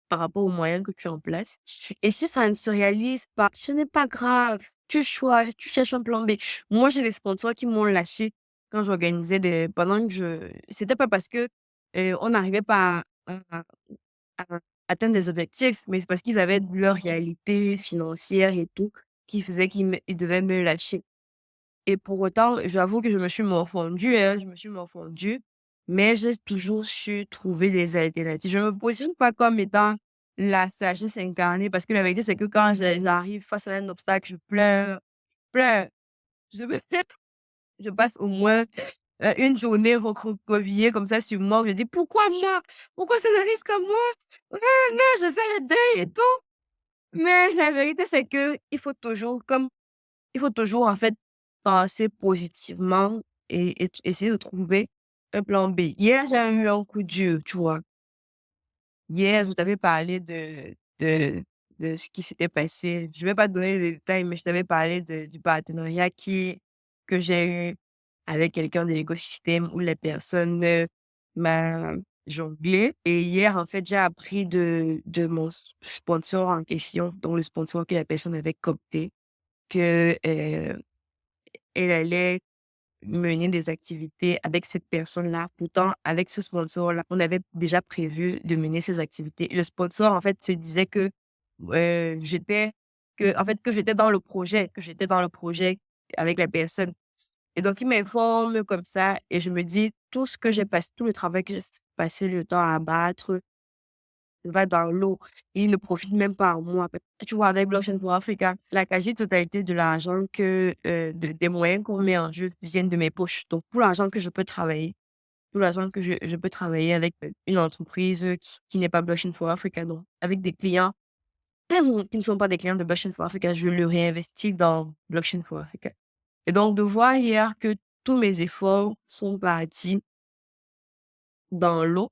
B: par rapport aux moyens que tu as en place. Et si ça ne se réalise pas, ce n'est pas grave. Tu cherches un plan B. Moi, j'ai des sponsors qui m'ont lâché quand j'organisais pendant que c'était pas parce que, on n'arrivait pas à atteindre des objectifs, mais c'est parce qu'ils avaient leur réalité financière et tout, qui faisait ils devaient me lâcher. Et pour autant, j'avoue que je me suis morfondue, hein, je me suis morfondue, mais j'ai toujours su trouver des alternatives. Je me positionne pas comme étant la sagesse incarnée parce que la vérité, c'est que quand j'arrive face à un obstacle, je pleure, pleure. Je me je passe au moins, une journée recroquevillée comme ça sur moi. Je dis: «Pourquoi moi? Pourquoi ça n'arrive qu'à moi? Ouais, mais je fais le deuil et tout». Mais la vérité, c'est que il faut toujours, en fait, penser positivement et essayer de trouver un plan B. Hier, j'ai eu un coup dur, tu vois? Hier, je t'avais parlé de ce qui s'était passé. Je vais pas te donner les détails, mais je t'avais parlé du partenariat que j'ai eu avec quelqu'un de l'écosystème où la personne, m'a jonglé et hier, en fait, j'ai appris de mon sponsor en question, donc le sponsor que la personne avait coopté, que, elle allait mener des activités avec cette personne-là. Pourtant, avec ce sponsor-là, on avait déjà prévu de mener ces activités. Le sponsor, en fait, se disait que, que j'étais dans le projet, avec la personne. Et donc, il m'informe comme ça et je me dis, tout le travail que j'ai passé le temps à abattre va dans l'eau. Il ne profite même pas à moi. Tu vois, avec Blockchain for Africa, la quasi-totalité de l'argent des moyens qu'on met en jeu viennent de mes poches. Donc, pour l'argent que je peux travailler, tout l'argent que je peux travailler avec une entreprise qui n'est pas Blockchain for Africa, donc avec des clients qui ne sont pas des clients de Blockchain for Africa, je le réinvestis dans Blockchain for Africa. Et donc, de voir hier que tous mes efforts sont partis dans l'eau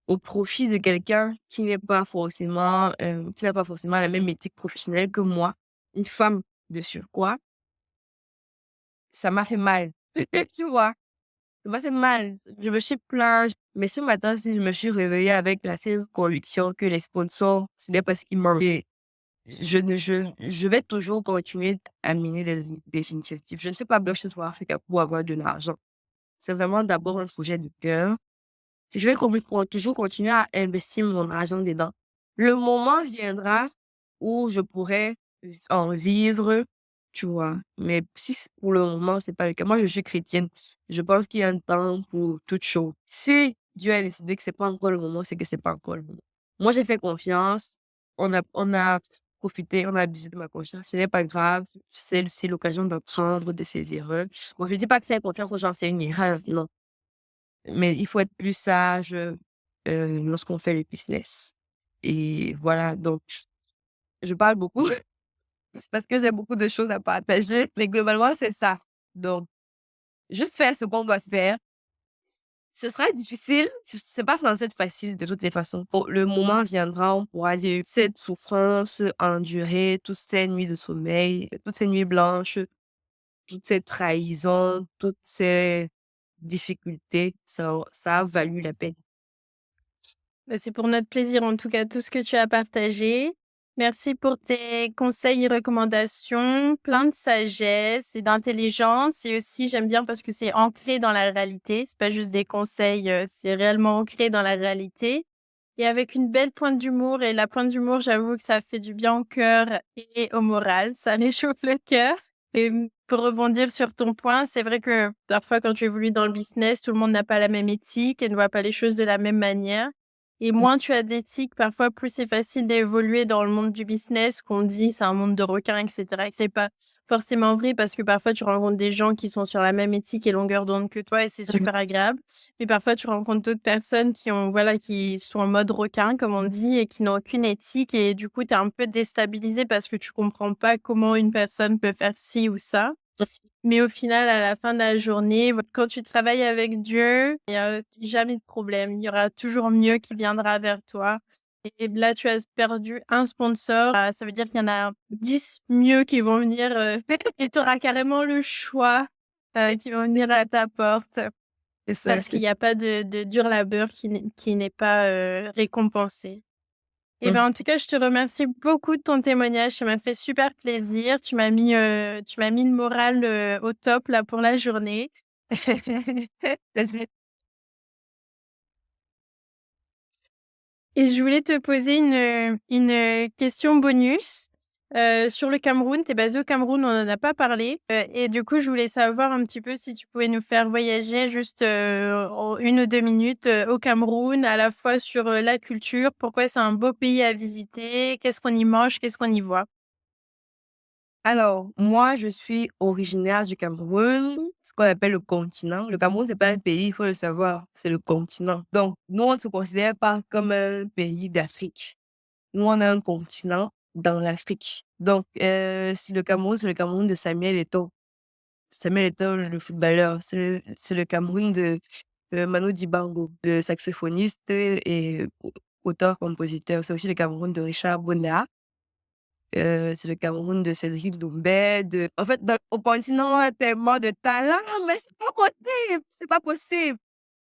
B: au profit de quelqu'un qui n'a pas forcément la même éthique professionnelle que moi, une femme de surcroît, ça m'a fait mal. Tu vois? Ça m'a fait mal. Je me suis plaint, mais ce matin si je me suis réveillée avec la ferme conviction que les sponsors, ce n'est pas ce qui manque. Et je vais toujours continuer à mener des initiatives. Je ne fais pas Blockchain for Africa pour avoir de l'argent. C'est vraiment d'abord un projet de cœur. Je vais toujours continuer à investir mon argent dedans. Le moment viendra où je pourrai en vivre, tu vois? Mais si pour le moment, c'est pas le cas. Moi, je suis chrétienne. Je pense qu'il y a un temps pour toute chose. Si Dieu a décidé que c'est pas encore le moment, c'est que c'est pas encore le moment. Moi, j'ai fait confiance. On a profité, on a abusé de ma confiance. Ce n'est pas grave. C'est l'occasion d'apprendre de ses erreurs. Moi, je dis pas que faire confiance aux gens, c'est une erreur. Non. Mais il faut être plus sage, lorsqu'on fait le business et voilà, donc je parle beaucoup, c'est parce que j'ai beaucoup de choses à partager, mais globalement, c'est ça. Donc juste faire ce qu'on doit faire. Ce sera difficile, c'est pas censé être facile de toutes les façons. Bon, le moment viendra, on pourra dire cette souffrance endurée, toutes ces nuits de sommeil, toutes ces nuits blanches, toutes ces trahisons, toutes ces difficultés, ça a valu la peine.
A: Bah, c'est pour notre plaisir, en tout cas, tout ce que tu as partagé. Merci pour tes conseils et recommandations, plein de sagesse et d'intelligence. Et aussi, j'aime bien parce que c'est ancré dans la réalité. C'est pas juste des conseils, c'est réellement ancré dans la réalité. Et avec une belle pointe d'humour. Et la pointe d'humour, j'avoue que ça fait du bien au cœur et au moral. Ça réchauffe le cœur. Et pour rebondir sur ton point, c'est vrai que parfois, quand tu évolues dans le business, tout le monde n'a pas la même éthique et ne voit pas les choses de la même manière. et
B: Mmh.
A: moins tu as d'éthique, parfois plus c'est facile d'évoluer dans le monde du business qu'on dit c'est un monde de requins et cetera et que c'est pas forcément vrai parce que parfois tu rencontres des gens qui sont sur la même éthique et longueur d'onde que toi et c'est
B: Mmh.
A: super agréable. Mais parfois tu rencontres d'autres personnes qui ont voilà, qui sont en mode requin comme on dit et qui n'ont aucune éthique et du coup tu es un peu déstabilisé parce que tu comprends pas comment une personne peut faire ci ou ça. Mais au final, à la fin de la journée, quand tu travailles avec Dieu, il y a jamais de problème. Il y aura toujours mieux qui viendra vers toi et là, tu as perdu un sponsor, ça veut dire qu'il y en a 10 mieux qui vont venir, et tu auras carrément le choix, qui vont venir à ta porte
B: C'est ça,
A: parce qu'il y a pas de dur labeur qui n'est pas, récompensé. Eh
B: mmh.
A: ben, en tout cas, je te remercie beaucoup de ton témoignage. Ça m'a fait super plaisir. Tu m'as mis le moral, au top là pour la journée.
B: Ça serait
A: Et je voulais te poser une question bonus, sur le Cameroun. Tu es basée au Cameroun, on en a pas parlé, et du coup, je voulais savoir un petit peu si tu pouvais nous faire voyager juste, en 1 ou 2 minutes, au Cameroun, à la fois sur, la culture, pourquoi c'est un beau pays à visiter, qu'est-ce qu'on y mange, qu'est-ce qu'on y voit?
B: Alors, moi, je suis originaire du Cameroun, ce qu'on appelle le continent. Le Cameroun, c'est pas un pays, il faut le savoir, c'est le continent. Donc, nous, on ne se considère pas comme un pays d'Afrique. Nous, on a un continent dans l'Afrique. Donc, si le Cameroun, c'est le Cameroun de Samuel Eto'o. Samuel Eto'o, le footballeur. C'est le Cameroun de Manu Dibango, le saxophoniste et auteur-compositeur. C'est aussi le Cameroun de Richard Bona. C'est le Cameroun de Cédric Doumbé, en fait, au continent, on a tellement de talents, mais c'est pas possible, c'est pas possible.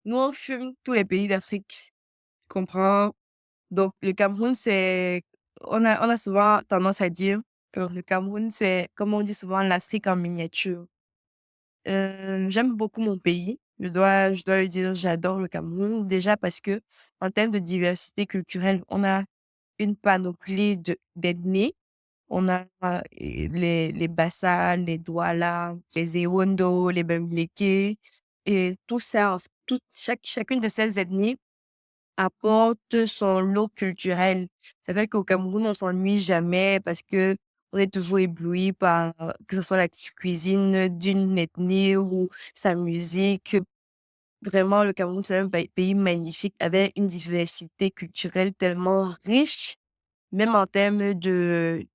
B: Nous, on fume tous les pays d'Afrique, tu comprends? Donc le Cameroun, on a souvent tendance à dire que le Cameroun, c'est, comme on dit souvent, l'Afrique en miniature. J'aime beaucoup mon pays. Je dois le dire, j'adore le Cameroun. Déjà parce que, en termes de diversité culturelle, on a une panoplie d'ethnies. On a les Bassa, les Douala, les Ewondo, les Bamileke et tout ça, chacune de ces ethnies apporte son lot culturel. Ça fait qu'au Cameroun, on s'ennuie jamais parce que on est toujours ébloui par, que ce soit la cuisine d'une ethnie ou sa musique. Vraiment, le Cameroun, c'est un pays magnifique avec une diversité culturelle tellement riche, même en termes de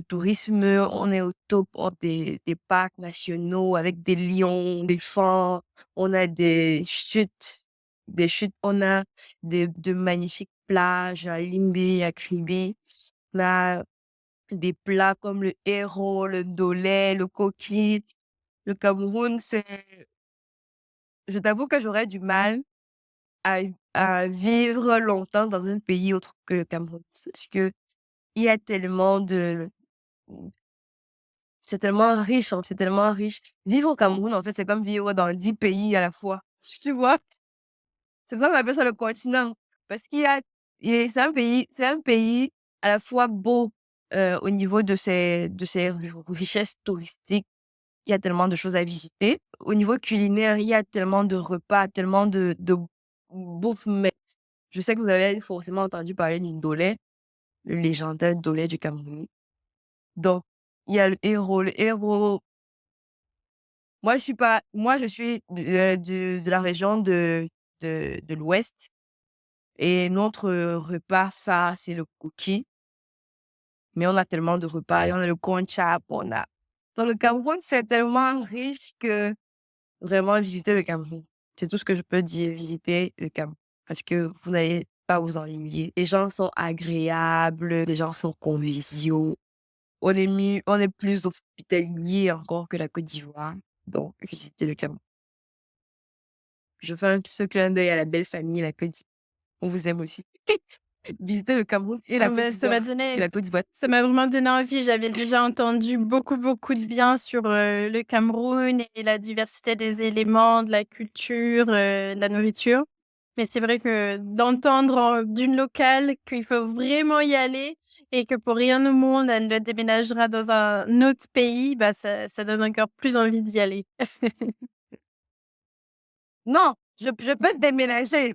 B: tourisme, on est au top des parcs nationaux avec des lions, des éléphants, on a on a de magnifiques plages à Limbe, à Kribi. On a des plats comme le héros, le dolé, le coquille. Le Cameroun, je t'avoue que j'aurais du mal à vivre longtemps dans un pays autre que le Cameroun. Parce que il y a tellement de c'est tellement riche, hein, c'est tellement riche. Vivre au Cameroun, en fait, c'est comme vivre dans 10 pays à la fois. Tu vois? C'est pour ça qu'on appelle ça le continent. Parce qu'il y a c'est un pays à la fois beau, au niveau de ses richesses touristiques. Il y a tellement de choses à visiter. Au niveau culinaire, il y a tellement de repas, tellement de bouffe, mais je sais que vous avez forcément entendu parler du ndolé, le légendaire ndolé du Cameroun. Donc, il y a le héros. Le héros, moi, je suis de la région de l'Ouest et notre repas, ça, c'est le cookie. Mais on a tellement de repas, et on a le conchap, dans le Cameroun, c'est tellement riche que vraiment visiter le Cameroun. C'est tout ce que je peux dire, visiter le Cameroun. Parce que vous n'allez pas vous ennuyer. Les gens sont agréables, les gens sont conviviaux. On est plus hospitalier encore que la Côte d'Ivoire. Donc, visitez le Cameroun. Je fais un ce clin d'œil à la belle famille, la Côte d'Ivoire. On vous aime aussi. Visitez le Cameroun et la
A: Ah
B: Côte
A: bah, ça m'a
B: d'Ivoire. Et
A: donné
B: la Côte d'Ivoire.
A: ça m'a vraiment donné envie. J'avais déjà entendu beaucoup, beaucoup de bien sur, le Cameroun et la diversité des éléments, de la culture, de la nourriture. Mais c'est vrai que d'entendre d'une locale qu'il faut vraiment y aller et que pour rien au monde, elle ne déménagera dans un autre pays, bah, ça donne encore plus envie d'y aller.
B: Non, je peux déménager.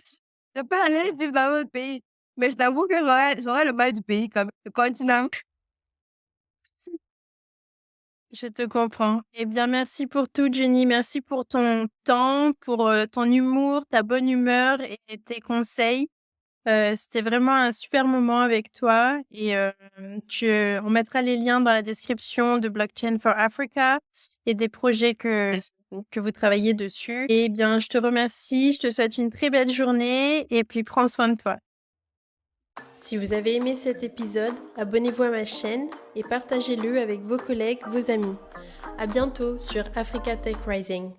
B: Je peux aller vivre dans un autre pays, mais je t'avoue que j'aurais le mal du pays quand même, le continent.
A: Je te comprends. Eh bien, merci pour tout, Jenny. Merci pour ton temps, pour ton humour, ta bonne humeur et tes conseils. C'était vraiment un super moment avec toi et on mettra les liens dans la description de Blockchain for Africa et des projets que vous travaillez dessus. Et bien, je te remercie. Je te souhaite une très belle journée et puis prends soin de toi. Si vous avez aimé cet épisode, abonnez-vous à ma chaîne et partagez-le avec vos collègues, vos amis. À bientôt sur Africa Tech Rising.